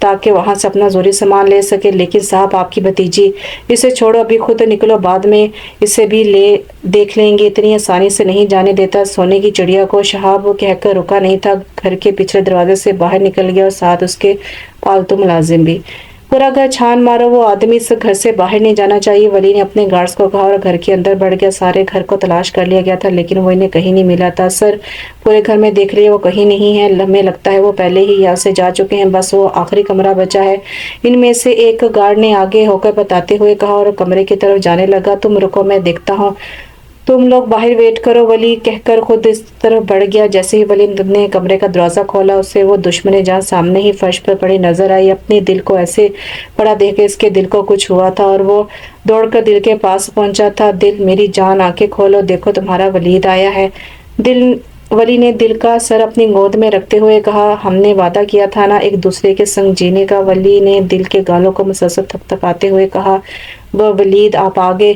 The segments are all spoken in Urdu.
تاکہ وہاں سے اپنا ضروری سامان لے سکے، لیکن صاحب آپ کی بھتیجی، اسے چھوڑو، ابھی خود نکلو، بعد میں اسے بھی دیکھ لیں گے، اتنی آسانی سے نہیں جانے دیتا سونے کی چڑیا کو۔ شہاب وہ کہہ کر رکا نہیں تھا، گھر کے پچھلے دروازے سے باہر نکل گیا اور ساتھ اس کے پالتو ملازم بھی۔ پورا گھر چھان مارو، وہ آدمی اس گھر سے باہر نہیں جانا چاہیے، ولی نے اپنے گارڈز کو کہا، اور گھر کے اندر بڑھ گیا۔ سارے گھر کو تلاش کر لیا گیا تھا لیکن وہ انہیں کہیں نہیں ملا تھا۔ سر، پورے گھر میں دیکھ لیا، وہ کہیں نہیں ہے، ہمیں لگتا ہے وہ پہلے ہی یہاں سے جا چکے ہیں، بس وہ آخری کمرہ بچا ہے۔ ان میں سے ایک گارڈ نے آگے ہو کر بتاتے ہوئے کہا اور کمرے کی طرف جانے لگا۔ تم رکو، میں دیکھتا ہوں، تم لوگ باہر ویٹ کرو، ولی کہہ کر خود اس طرف بڑھ گیا۔ جیسے ہی ولی نے کمرے کا دروازہ کھولا، اسے وہ دشمن جان سامنے ہی فرش پر پڑی نظر آئی۔ اپنی دل کو ایسے پڑا دیکھ کے اس کے دل کو کچھ ہوا تھا اور وہ دوڑ کر دل کے پاس پہنچا تھا۔ دل، میری جان، آنکھیں کھولو، دیکھو تمہارا ولید آیا ہے۔ ولی نے دل کا سر اپنی گود میں رکھتے ہوئے کہا، ہم نے وعدہ کیا تھا نا ایک دوسرے کے سنگ جینے کا۔ ولی نے دل کے گالوں کو مسلسل تھپتھپاتے ہوئے کہا، وہ ولید آپ آگے۔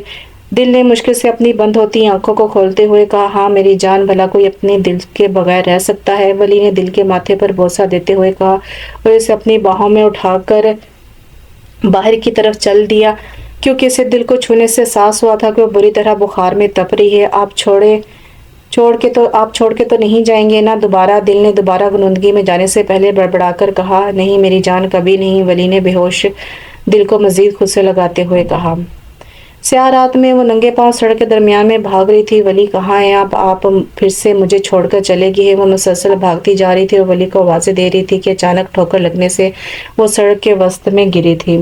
دل نے مشکل سے اپنی بند ہوتی آنکھوں کو کھولتے ہوئے کہا، ہاں میری جان، بھلا کوئی اپنے دل کے بغیر رہ سکتا ہے؟ ولی نے دل کے ماتھے پر بوسہ دیتے ہوئے کہا اور اسے اپنی باہوں میں اٹھا کر باہر کی طرف چل دیا، کیونکہ اسے دل کو چھونے سے احساس ہوا تھا کہ وہ بری طرح بخار میں تپ رہی ہے۔ آپ چھوڑ کے تو نہیں جائیں گے نا دوبارہ؟ دل نے دوبارہ غنودگی میں جانے سے پہلے بڑبڑا کر کہا، نہیں میری جان، کبھی نہیں۔ ولی نے بے ہوش دل کو مزید خود سے لگاتے ہوئے کہا۔ سیاہ رات میں وہ ننگے پاؤں سڑک کے درمیان میں بھاگ رہی تھی۔ ولی کہاں ہیں آپ پھر سے مجھے چھوڑ کر چلے گئے؟ وہ مسلسل بھاگتی جا رہی تھی اور ولی کو آوازیں دے رہی تھی کہ اچانک ٹھوکر لگنے سے وہ سڑک کے وسط میں گری تھی۔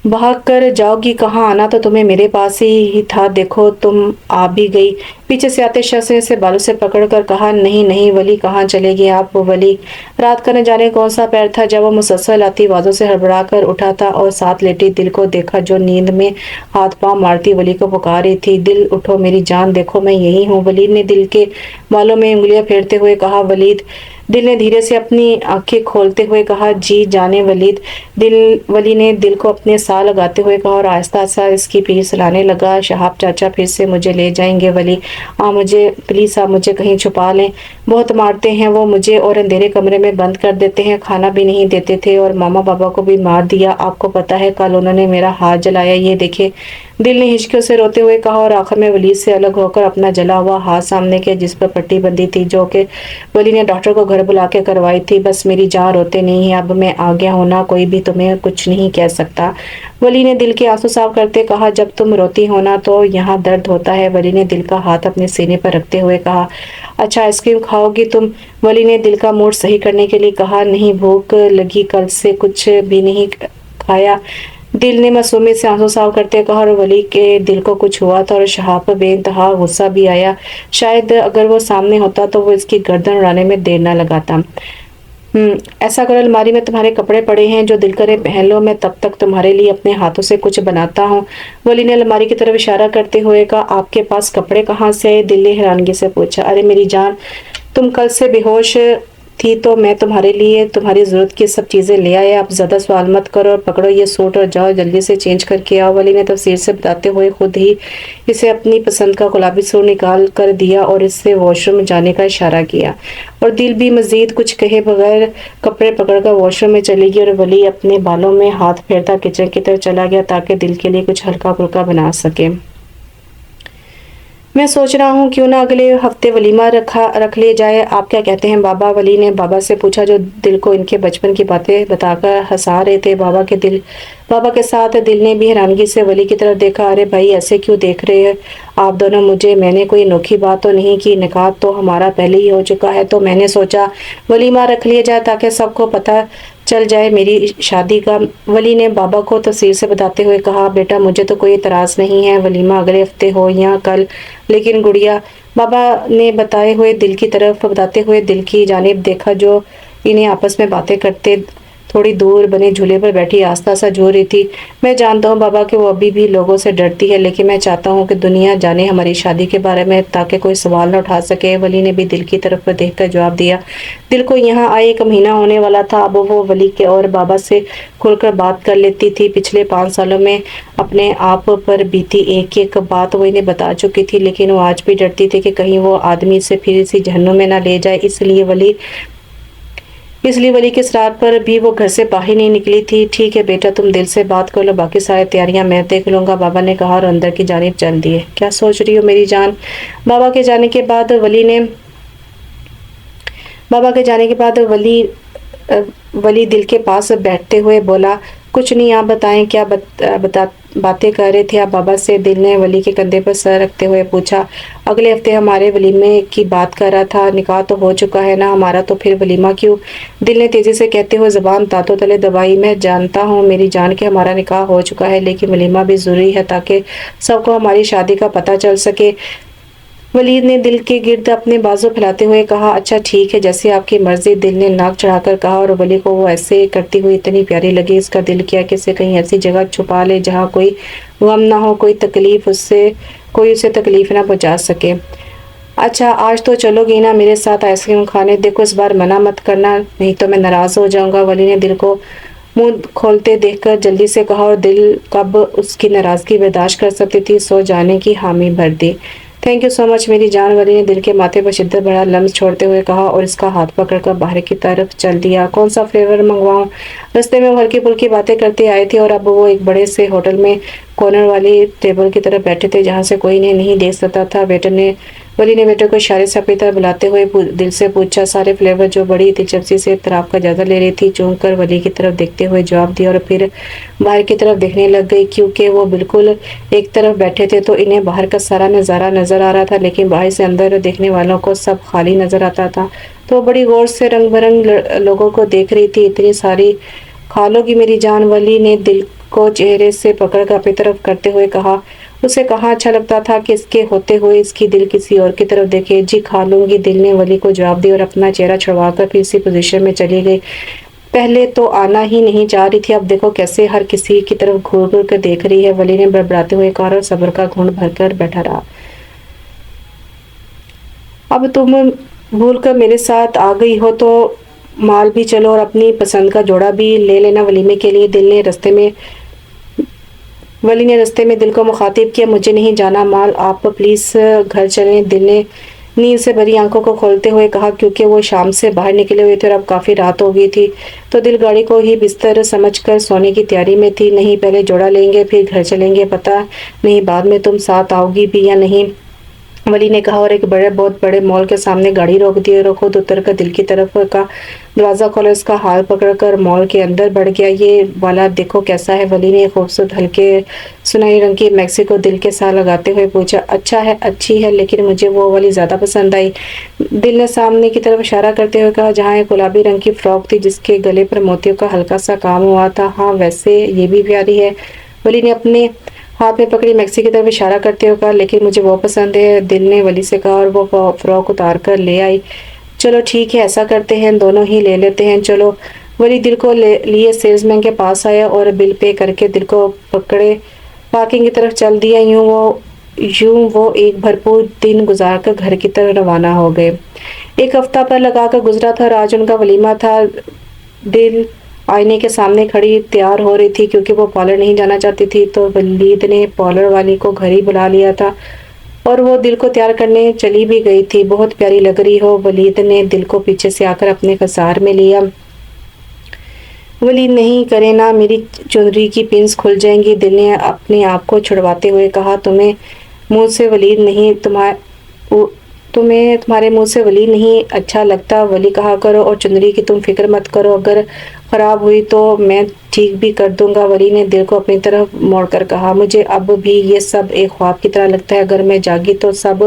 بھاگ کر جاؤ گی کہاں؟ آنا تو تمہیں میرے پاس ہی تھا، دیکھو تم آ بھی گئی۔ پیچھے سے آتے شخص نے اسے بالوں سے پکڑ کر کہا، نہیں ولی، کہاں چلے گئے آپ؟ ولی رات کا نہ جانے کون سا پیر تھا جب وہ مسلسل آتی آوازوں سے ہڑبڑا کر اٹھا تھا اور ساتھ لیٹی دل کو دیکھا جو نیند میں ہاتھ پاؤں مارتی ولی کو پکار رہی تھی، دل اٹھو میری جان، دیکھو میں یہی ہوں۔ ولید نے دل کے بالوں میں انگلیاں پھیرتے ہوئے کہا، ولید۔ دل نے دھیرے سے اپنی آنکھیں کھولتے ہوئے کہا، جی جانے ولید۔ ولی نے دل کو اپنے ساتھ لگاتے ہوئے کہا اور آہستہ آہستہ اس کی پیٹھ سلانے لگا، شہاب چاچا پھر سے مجھے لے جائیں گے ولی، پلیز آپ مجھے کہیں چھپا لیں، بہت مارتے ہیں وہ مجھے اور اندھیرے کمرے میں بند کر دیتے ہیں، کھانا بھی نہیں دیتے تھے اور ماما بابا کو بھی مار دیا، آپ کو پتا ہے کل انہوں نے میرا ہاتھ جلایا، یہ دیکھے۔ دل نے ہچکیوں سے روتے ہوئے کہا اور آخر میں ولید سے الگ ہو کر اپنا جلا ہوا ہاتھ سامنے کیا جس پر پٹی بندھی تھی جو کہ ولی نے ڈاکٹر کو گھر بلا کے کروائی تھی۔ بس میری جان، روتے نہیں ہیں، اب میں آ گیا ہوں نا، کوئی بھی تمہیں کچھ نہیں کہہ سکتا۔ ولی نے دل کے آنسو صاف کرتے کہا، جب تم روتی ہو نا تو یہاں درد ہوتا ہے۔ ولی نے دل کا ہاتھ اپنے سینے پر رکھتے ہوئے کہا، اچھا آئس کریم کھاؤ گی تم؟ ولی نے دل کا موڈ صحیح کرنے کے لیے کہا، نہیں بھوک لگی، کل سے کچھ بھی نہیں کھایا۔ دل نے معصومیت سے آنسو صاف کرتے کہا اور ولی کے دل کو کچھ ہوا تھا اور شہاب پر بے انتہا غصہ بھی آیا، شاید اگر وہ سامنے ہوتا تو وہ اس کی گردن اڑانے میں دیر نہ لگاتا۔ ایسا کرو، الماری میں تمہارے کپڑے پڑے ہیں، جو دل کرے پہن لو، میں تب تک تمہارے لیے اپنے ہاتھوں سے کچھ بناتا ہوں۔ ولی نے الماری کی طرف اشارہ کرتے ہوئے کہا، آپ کے پاس کپڑے کہاں سے آئے؟ دل نے حیرانگی سے پوچھا، ارے میری جان، تم کل سے بے ہوش تھی تو میں تمہارے لیے تمہاری ضرورت کی سب چیزیں لے آیا، اب زیادہ سوال مت کرو اور پکڑو یہ سوٹ اور جاؤ جلدی سے چینج کر کے آؤ۔ ولی نے تفصیل سے بتاتے ہوئے خود ہی اسے اپنی پسند کا گلابی سوٹ نکال کر دیا اور اس سے واش روم جانے کا اشارہ کیا، اور دل بھی مزید کچھ کہے بغیر کپڑے پکڑ کر واش روم میں چلی گئی اور ولی اپنے بالوں میں ہاتھ پھیرتا کچن کی طرف چلا گیا تاکہ دل کے لیے کچھ ہلکا پھلکا بنا سکے۔ میں سوچ رہا ہوں کیوں نہ اگلے ہفتے ولیمہ رکھ لیا جائے، آپ کیا کہتے ہیں بابا؟ ولی نے بابا سے پوچھا جو دل کو ان کے بچپن کی باتیں بتا کر ہنسا رہے تھے۔ بابا کے ساتھ دل نے بھی حیرانگی سے ولی کی طرف دیکھا، ارے بھائی ایسے کیوں دیکھ رہے ہیں آپ دونوں مجھے؟ میں نے کوئی انوکھی بات تو نہیں کی، نکاح تو ہمارا پہلے ہی ہو چکا ہے، تو میں نے سوچا ولیمہ رکھ لیا جائے تاکہ سب کو پتہ چل جائے میری شادی کا۔ ولی نے بابا کو تفصیل سے بتاتے ہوئے کہا، بیٹا مجھے تو کوئی اعتراض نہیں ہے، ولیمہ اگلے ہفتے ہو یا کل، لیکن گڑیا، بابا نے بتاتے ہوئے دل کی جانب دیکھا جو انہیں آپس میں باتیں کرتے تھوڑی دور بنے جھولے پر بیٹھی آستہ سا جو رہی تھی، میں جانتا ہوں بابا کہ وہ ابھی بھی لوگوں سے ڈرتی ہے، لیکن میں چاہتا ہوں کہ دنیا جانے ہماری شادی کے بارے میں تاکہ کوئی سوال نہ اٹھا سکے۔ ولی نے بھی دل کی طرف دیکھ کر جواب دیا، دل کو یہاں آئے 1 مہینہ ہونے والا تھا، اب وہ ولی کے اور بابا سے کھل کر بات کر لیتی تھی، پچھلے 5 سالوں میں اپنے آپ پر بیتی ایک بات وہ انہیں بتا چکی تھی، لیکن وہ آج بھی ڈرتی تھی کہ کہیں وہ آدمی سے پھر اسی جہنم میں نہ لے جائے، اس لیے ولی اس لیے ولی کے اصرار پر بھی وہ گھر سے باہر نہیں نکلی تھی۔ ٹھیک ہے بیٹا، تم دل سے بات کر لو، باقی ساری تیاریاں میں دیکھ لوں گا، بابا نے کہا اور اندر کی جانب چل دیے۔ کیا سوچ رہی ہو میری جان؟ بابا کے جانے کے بعد ولی دل کے پاس بیٹھتے ہوئے بولا، کچھ نہیں، آپ بتائیں کیا باتیں کر رہے تھے آپ بابا سے؟ دل نے ولی کے کندھے پر سر رکھتے ہوئے پوچھا۔ اگلے ہفتے ہمارے ولیمے کی بات کر رہا تھا، نکاح تو ہو چکا ہے نا ہمارا، تو پھر ولیمہ کیوں؟ دل نے تیزی سے کہتے ہوئے زبان دانتوں تلے دبائی۔ میں جانتا ہوں میری جان کہ ہمارا نکاح ہو چکا ہے، لیکن ولیمہ بھی ضروری ہے تاکہ سب کو ہماری شادی کا پتہ چل سکے۔ ولید نے دل کے گرد اپنے بازو پھیلاتے ہوئے کہا، اچھا ٹھیک ہے، جیسے آپ کی مرضی، دل نے ناک چڑھا کر کہا، اور ولی کو وہ ایسے کرتی ہوئی اتنی پیاری لگی۔ اس کا دل کیا کہ اسے کہیں ایسی جگہ چھپا لے جہاں کوئی غم نہ ہو، کوئی اسے تکلیف نہ پہنچا سکے۔ اچھا آج تو چلو گی نا میرے ساتھ آئس کریم کھانے؟ دیکھو اس بار منع مت کرنا، نہیں تو میں ناراض ہو جاؤں گا۔ ولی نے دل کو منہ کھولتے دیکھ کر جلدی سے کہا، اور دل کب اس کی ناراضگی برداشت کر سکتی تھی، سو جانے کی حامی بھر دی۔ تھینک یو سو مچ میری جان، ولی نے دل کے ماتھے پر شدت بڑا لمس چھوڑتے ہوئے کہا، اور اس کا ہاتھ پکڑ کر باہر کی طرف چل دیا۔ کون سا فلیور منگواؤں؟ رستے میں وہ ہلکی پھلکی باتیں کرتے آئے تھے، اور اب وہ ایک بڑے سے ہوٹل میں کارنر والی ٹیبل کی طرف بیٹھے تھے جہاں سے کوئی انہیں نہیں دیکھ سکتا تھا۔ ولی نے ویٹر کو اشارے سے اپنی طرف بلاتے ہوئے دل سے پوچھا۔ سارے فلیور جو بڑی دلچسپی سے اطراف کا جائزہ لے رہی تھی، چونک کر ولی کی طرف دیکھتے ہوئے جواب دیا، اور پھر باہر کی طرف دیکھنے لگ گئی۔ کیونکہ وہ بالکل ایک طرف بیٹھے تھے تو انہیں باہر کا سارا نظارہ نظر آ رہا تھا، لیکن باہر سے اندر دیکھنے والوں کو سب خالی نظر آتا تھا۔ تو وہ بڑی غور سے رنگ برنگ لوگوں کو دیکھ رہی تھی۔ اتنی ساری کھا لو گی میری جان؟ ولی نے دل کو چہرے سے پکڑ کر اپنی طرف کرتے ہوئے کہا۔ اسے کہاں اچھا لگتا تھا کہ اس کے ہوتے ہوئے اس کی دل کسی اور کی طرف دیکھے۔ جی کھا لوں گی، دل نے ولی کو جواب دیا، اور اپنا چہرہ چھڑوا کر پھر اسی پوزیشن میں چلی گئی۔ پہلے تو آنا ہی نہیں چاہ رہی تھی، اب دیکھو کیسے ہر کسی کی طرف گھور گھور کر دیکھ رہی ہے، ولی نے بڑبڑاتے ہوئے کہا، اور صبر کا گھونٹ بھر کر بیٹھا رہا۔ اب تم بھول کر میرے ساتھ آ گئی ہو تو مال بھی چلو اور اپنی پسند کا جوڑا بھی لے لینا ولیمے کے لیے۔ ولی نے رستے میں دل کو مخاطب کیا، مجھے نہیں جانا مال، آپ پلیز گھر چلیں۔ دل نے نیند سے بھری آنکھوں کو کھولتے ہوئے کہا، کیونکہ وہ شام سے باہر نکلے ہوئے تھے اور اب کافی رات ہو گئی تھی، تو دل گاڑی کو ہی بستر سمجھ کر سونے کی تیاری میں تھی۔ نہیں، پہلے جوڑا لیں گے پھر گھر چلیں گے، پتہ نہیں بعد میں تم ساتھ آؤ گی بھی یا نہیں، ولی نے کہا، اور ایک بہت بڑے مال کے سامنے گاڑی روک دی، اور خود اتر کر دل کی طرف کا دروازہ کھولا، اس کا ہاتھ پکڑ کر مال کے اندر بڑھ گیا۔ یہ والا دیکھو کیسا ہے؟ ولی نے خوبصورت ہلکے سنہری رنگ کی میکسی کو دل کے ساتھ لگاتے ہوئے پوچھا۔ اچھی ہے، لیکن مجھے وہ والی زیادہ پسند آئی، دل نے سامنے کی طرف اشارہ کرتے ہوئے کہا، جہاں ایک گلابی رنگ کی فراک تھی جس کے گلے پر موتیوں کا ہلکا سا کام ہوا تھا۔ ہاں ویسے یہ بھی پیاری ہے، ولی نے اپنے ہاتھ میں پکڑی میکسی کی طرف اشارہ کرتے ہوئے کہا، لیکن مجھے وہ پسند ہے، دل نے ولی سے کہا، اور وہ فراک اتار کر لے آئی۔ چلو ٹھیک ہے، ایسا کرتے ہیں، دونوں ہی لے لیتے ہیں، چلو۔ ولی دل کو لیے سیلز مین کے پاس آیا اور بل پے کر کے دل کو پکڑے پارکنگ کی طرف چل دیا۔ یوں وہ ایک بھرپور دن گزار کر گھر کی طرف روانہ ہو گئے۔ ایک ہفتہ پر لگا کر گزرا تھا اور آج ان کا ولیمہ تھا۔ دل آئینے کے سامنے کھڑی تیار ہو رہی تھی، کیونکہ وہ پارلر نہیں جانا چاہتی تھی، تو ولید نے پارلر والی کو گھر ہی بلا لیا تھا اور وہ دل کو تیار کرنے چلی بھی گئی تھی۔ بہت پیاری لگ رہی ہو، ولید نے دل کو پیچھے سے آ کر اپنے خسار میں لیا۔ ولید نہیں کرے نا، میری چنری کی پنس کھل جائیں گی، دل نے اپنے آپ کو چھڑواتے ہوئے کہا۔ تمہیں منہ سے ولید نہیں اچھا لگتا، ولی کہا کرو، اور چنری کی تم فکر مت کرو، اگر خراب ہوئی تو میں ٹھیک بھی کر دوں گا، ولی نے دل کو اپنی طرف موڑ کر کہا۔ مجھے اب بھی یہ سب ایک خواب کی طرح لگتا ہے، اگر میں جاگی تو سب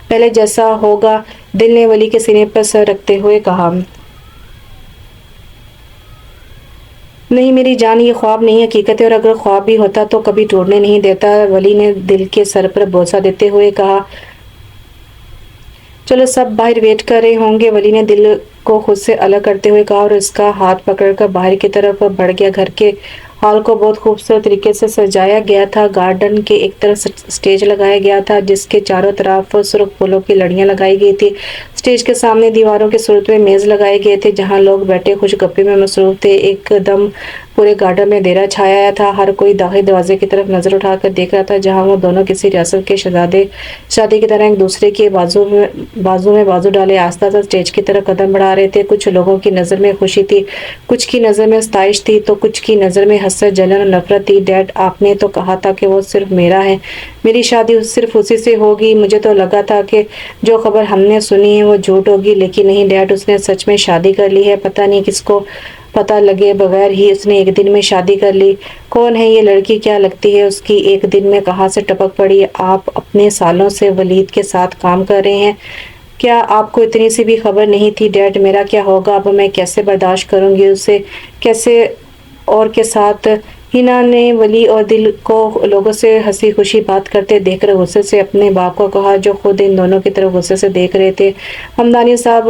پہلے جیسا ہوگا، دل نے ولی کے سینے پر سر رکھتے ہوئے کہا۔ نہیں میری جان، یہ خواب نہیں حقیقت ہے، اور اگر خواب بھی ہوتا تو کبھی ٹوٹنے نہیں دیتا، ولی نے دل کے سر پر بوسہ دیتے ہوئے کہا۔ چلو سب باہر ویٹ کر رہے ہوں گے، ولی نے دل کو خود سے الگ کرتے ہوئے کہا، اور اس کا ہاتھ پکڑ کر باہر کی طرف بڑھ گیا۔ گھر کے ہال کو بہت خوبصورت طریقے سے سجایا گیا تھا۔ گارڈن کے ایک طرف سٹیج لگایا گیا تھا جس کے چاروں طرف سرخ پھولوں کی لڑیاں لگائی گئی تھی۔ سٹیج کے سامنے دیواروں کی صورت میں میز لگائے گئے تھے جہاں لوگ بیٹھے خوش گپی میں مصروف تھے۔ ایک دم پورے گارڈن میں اندھیرا چھایا تھا. ہر کوئی داخلی دروازے کی طرف نظر اٹھا کر دیکھ رہا تھا جہاں وہ دونوں کسی ریاست کے شہزادے کی طرح ایک دوسرے کے بازو میں بازو ڈالے آہستہ اسٹیج کی طرف قدم بڑھا رہے تھے. کچھ لوگوں کی نظر میں خوشی تھی, کچھ کی نظر میں ستائش تھی, تو کچھ کی نظر میں حسرت, جلن اور نفرت تھی. ڈیڈ, آپ نے تو کہا تھا کہ وہ صرف میرا ہے, میری شادی صرف اسی سے ہوگی. مجھے تو لگا تھا کہ جو خبر ہم نے سنی ہے وہ جھوٹ ہوگی, لیکن نہیں ڈیڈ, اس نے سچ میں شادی کر لی ہے. پتہ نہیں کس کو پتہ لگے بغیر ہی اس نے ایک دن میں شادی کر لی. کون ہے یہ لڑکی, کیا لگتی ہے اس کی, ایک دن میں کہاں سے ٹپک پڑی. آپ اپنے سالوں سے ولید کے ساتھ کام کر رہے ہیں, کیا آپ کو اتنی سی بھی خبر نہیں تھی؟ ڈیڈ, میرا کیا ہوگا اب, میں کیسے برداشت کروں گی اسے, کیسے اور کے ساتھ. ہنا نے ولی اور دل کو لوگوں سے ہنسی خوشی بات کرتے دیکھ کر غصے سے اپنے باپ کو کہا, جو خود ان دونوں کی طرف غصے سے دیکھ رہے تھے. ہمدانی صاحب,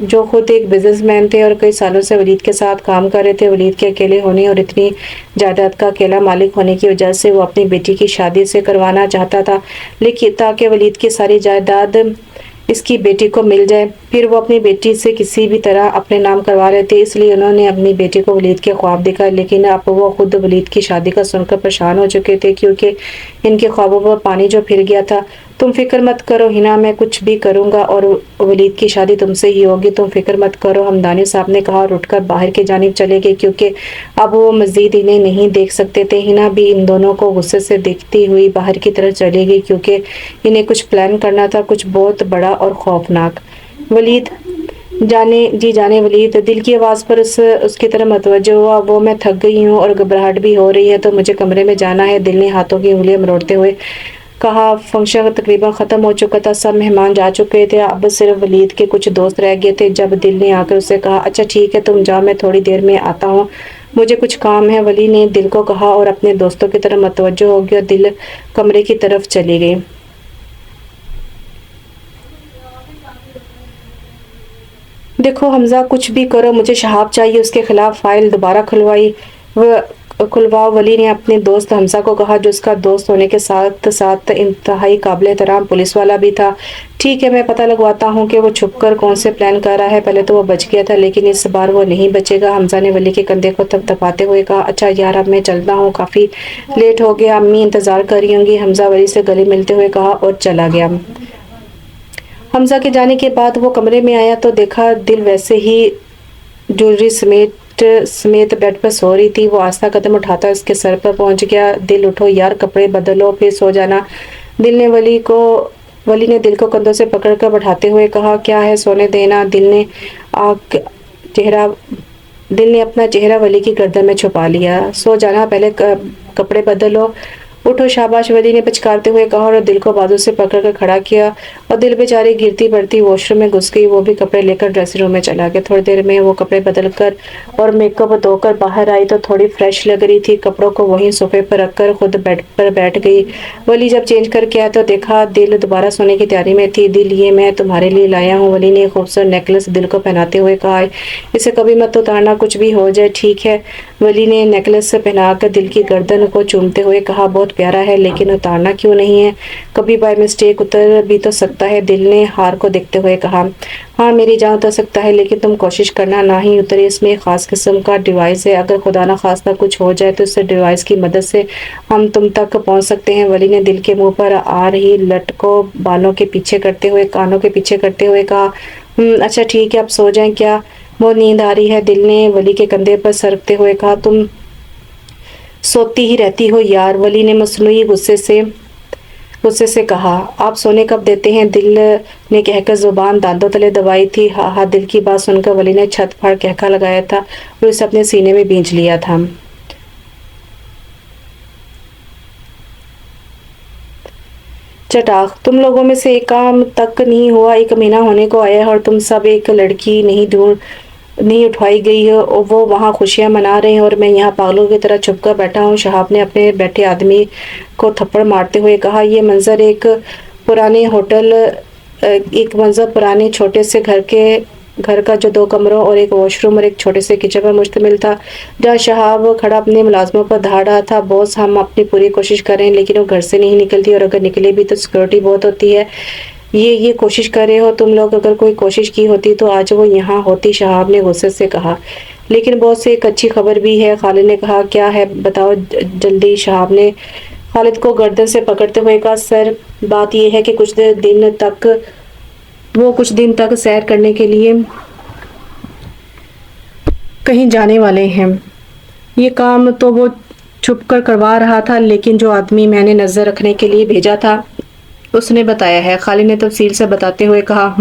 جو خود ایک بزنس مین تھے اور کئی سالوں سے ولید کے ساتھ کام کر رہے تھے, ولید کے اکیلے ہونے اور اتنی جائیداد کا اکیلا مالک ہونے کی وجہ سے وہ اپنی بیٹی کی شادی سے کروانا چاہتا تھا, لیکن تاکہ ولید کی ساری جائیداد اس کی بیٹی کو مل جائے. پھر وہ اپنی بیٹی سے کسی بھی طرح اپنے نام کروا رہے تھے, اس لیے انہوں نے اپنی بیٹی کو ولید کے خواب دکھائے. لیکن اب وہ خود ولید کی شادی کا سن کر پریشان ہو چکے تھے, کیونکہ ان کے خوابوں پر پانی جو پھر گیا تھا. تم فکر مت کرو ہنا, میں کچھ بھی کروں گا اور ولید کی شادی تم سے ہی ہوگی, تم فکر مت کرو, ہمدانی صاحب نے کہا اور اٹھ کر باہر کی جانب چلے گئے, کیونکہ اب وہ مزید انہیں نہیں دیکھ سکتے تھے. ہنا بھی ان دونوں کو غصے سے دیکھتی ہوئی باہر کی طرف چلی گئی, کیونکہ انہیں کچھ پلان کرنا تھا, کچھ بہت بڑا اور خوفناک. ولید, جانے ولید, دل کی آواز پر اس کی طرف متوجہ ہوا. وہ, میں تھک گئی ہوں اور گھبراہٹ بھی ہو رہی ہے, تو مجھے کمرے میں جانا ہے. دل نے ہاتھوں کی انگلیاں مروڑتے ہوئے کہا. فنکشن تقریباً ختم ہو چکا تھا, سب مہمان جا چکے تھے, اب صرف ولید کے کچھ دوست رہ گئے تھے. جب دل نے آ کر اسے کہا, اچھا ٹھیک ہے تم جاؤ, میں تھوڑی دیر میں آتا ہوں, مجھے کچھ کام ہے. ولی نے دل کو کہا اور اپنے دوستوں کی طرف متوجہ ہو گئی, اور دل کمرے کی طرف چلی گئی. دیکھو حمزہ, کچھ بھی کرو, مجھے شہاب چاہیے, اس کے خلاف فائل دوبارہ کھلواؤ. ولی نے اپنے دوست حمزہ کو کہا, جو اس کا دوست ہونے کے ساتھ ساتھ انتہائی قابل احترام پولیس والا بھی تھا. ٹھیک ہے, میں پتہ لگواتا ہوں کہ وہ چھپ کر کون سے پلان کر رہا ہے. پہلے تو وہ بچ گیا تھا, لیکن اس بار وہ نہیں بچے گا. حمزہ نے ولی کے کندھے کو تھپ تھپاتے ہوئے کہا, اچھا یار, اب میں چلتا ہوں, کافی لیٹ ہو گیا, امی انتظار کر رہی ہوں گی. حمزہ ولی سے گلے ملتے ہوئے کہا اور چلا گیا. حمزہ کے جانے کے بعد وہ کمرے میں آیا تو دیکھا دل ویسے ہی جویلری سمیت بیڈ پر سو رہی تھی. وہ آہستہ قدم اٹھاتا اس کے سر پر پہنچ گیا. دل, اٹھو یار, کپڑے بدلو, پھر سو جانا. دل نے ولی نے دل کو کندھوں سے پکڑ کر بٹھاتے ہوئے کہا, کیا ہے, سونے دینا. دل نے اپنا چہرہ ولی کی گردن میں چھپا لیا. سو جانا, پہلے کپڑے بدلو, اٹھو شاباش, ولی نے پچکارتے ہوئے کہا اور دل کو بازو سے پکڑ کر کھڑا کیا. اور دل بیچاری گرتی پڑتی واش روم میں گھس گئی. وہ بھی کپڑے لے کر ڈریسنگ روم میں چلا گیا. تھوڑی دیر میں وہ کپڑے بدل کر اور میک اپ دھو کر باہر آئی تو تھوڑی فریش لگ رہی تھی. کپڑوں کو وہیں صوفے پر رکھ کر خود بیڈ پر بیٹھ گئی. ولی جب چینج کر کے آیا تو دیکھا دل دوبارہ سونے کی تیاری میں تھی. دل, یہ میں تمہارے لیے لایا ہوں. ولی نے ایک خوبصورت نیکلس دل کو پہناتے ہوئے کہا, اسے کبھی مت اتارنا, کچھ بھی ہو جائے. ٹھیک ہے. ولی نے نیکلس پہنا کر دل کی گردن کو چومتے ہوئے کہا, بہت پیارا ہے, لیکن اتارنا کیوں نہیں ہے, کبھی بائی مسٹیک اتر بھی تو سکتا ہے. دل نے ہار کو دیکھتے ہوئے کہا, ہاں میری جان اتر سکتا ہے, لیکن تم کوشش کرنا نہ ہی اترے. اس میں ایک خاص قسم کا ڈیوائس ہے, اگر خدا نہ خواستہ کچھ ہو جائے تو اس ڈیوائس کی مدد سے ہم تم تک پہنچ سکتے ہیں. ولی نے دل کے منہ پر آ رہی لٹ کو بالوں کے پیچھے کرتے ہوئے, کانوں کے پیچھے کرتے ہوئے کہا, اچھا ٹھیک ہے, اب سو جائیں کیا, بہت نیند آ رہی ہے. دل نے ولی کے کندھے پر سر رکھتے ہوئے کہا, تم سوتی ہی رہتی ہو یار. ولی نے مصنوعی غصے سے کہا, آپ سونے کب دیتے ہیں. دل نے کہہ کر زبان دانتوں تلے دبائی تھی. ہاں, دل کی بات سن کر ولی نے چھت پھاڑ کہکا لگایا تھا اور اسے اپنے سینے میں بھینچ لیا تھا. چٹاخ, تم لوگوں میں سے ایک کام تک نہیں ہوا, ایک مہینہ ہونے کو آیا ہے اور تم سب ایک لڑکی نہیں اٹھوائی گئی ہے. وہ وہاں خوشیاں منا رہے ہیں اور میں یہاں پاگلوں کی طرح چھپ کر بیٹھا ہوں. شہاب نے اپنے بیٹھے آدمی کو تھپڑ مارتے ہوئے کہا, یہ منظر پرانے چھوٹے سے گھر کا جو 2 کمروں اور ایک واش روم اور ایک چھوٹے سے کچن پر مشتمل تھا, جہاں شہاب کھڑا اپنے ملازموں پر دھاڑ رہا تھا. بوس, ہم اپنی پوری کوشش کر رہے ہیں, لیکن وہ گھر سے نہیں نکلتی, اور اگر نکلے بھی تو سیکورٹی بہت ہوتی ہے. یہ کوشش کر رہے ہو تم لوگ, اگر کوئی کوشش کی ہوتی تو آج وہ یہاں ہوتی. شہاب نے غصے سے کہا, لیکن بہت سے ایک اچھی خبر بھی ہے۔ خالد نے کہا کیا ہے بتاؤ جلدی۔ شہاب نے خالد کو گردن سے پکڑتے ہوئے کہا سر بات یہ ہے کہ وہ کچھ دن تک سیر کرنے کے لیے کہیں جانے والے ہیں۔ یہ کام تو وہ چھپ کر کروا رہا تھا، لیکن جو آدمی میں نے نظر رکھنے کے لیے بھیجا تھا اس نے بتایا ہے۔ خالد نے تفصیل سے بتاتے ہوئے کہا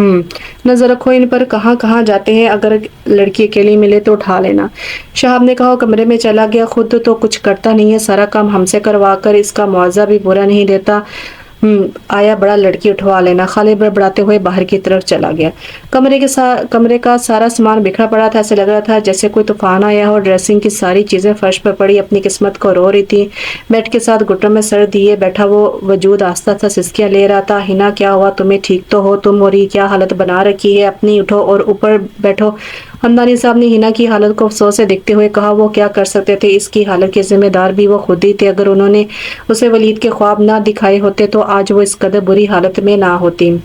نظر رکھو ان پر، کہاں کہاں جاتے ہیں، اگر لڑکی اکیلی ملے تو اٹھا لینا۔ شہاب نے کہا کمرے میں چلا گیا، خود تو کچھ کرتا نہیں ہے، سارا کام ہم سے کروا کر اس کا معاوضہ بھی پورا نہیں دیتا، آیا بڑا لڑکی اٹھوا لینا۔ خالد بڑبڑاتے ہوئے باہر کی طرف چلا گیا۔ کمرے کا سارا سامان بکھرا پڑا تھا، ایسے لگ رہا تھا جیسے کوئی طوفان آیا ہو۔ ڈریسنگ کی ساری چیزیں فرش پر پڑی اپنی قسمت کو رو رہی تھی۔ بیڈ کے ساتھ گھٹنوں میں سر دیے بیٹھا وہ وجود آہستہ سا سسکیاں لے رہا تھا۔ ہنا کیا ہوا تمہیں، ٹھیک تو ہو تم، اور یہ کیا حالت بنا رکھی ہے اپنی، اٹھو اور اوپر بیٹھو۔ ہمدانی صاحب نے ہنا کی حالت کو افسوس سے دیکھتے ہوئے کہا وہ کیا کر سکتے تھے، اس کی حالت کے ذمہ دار بھی وہ خود ہی تھے۔ اگر انہوں نے اسے ولید کے خواب نہ دکھائے ہوتے تو آج وہ اس قدر بری حالت میں نہ ہوتی۔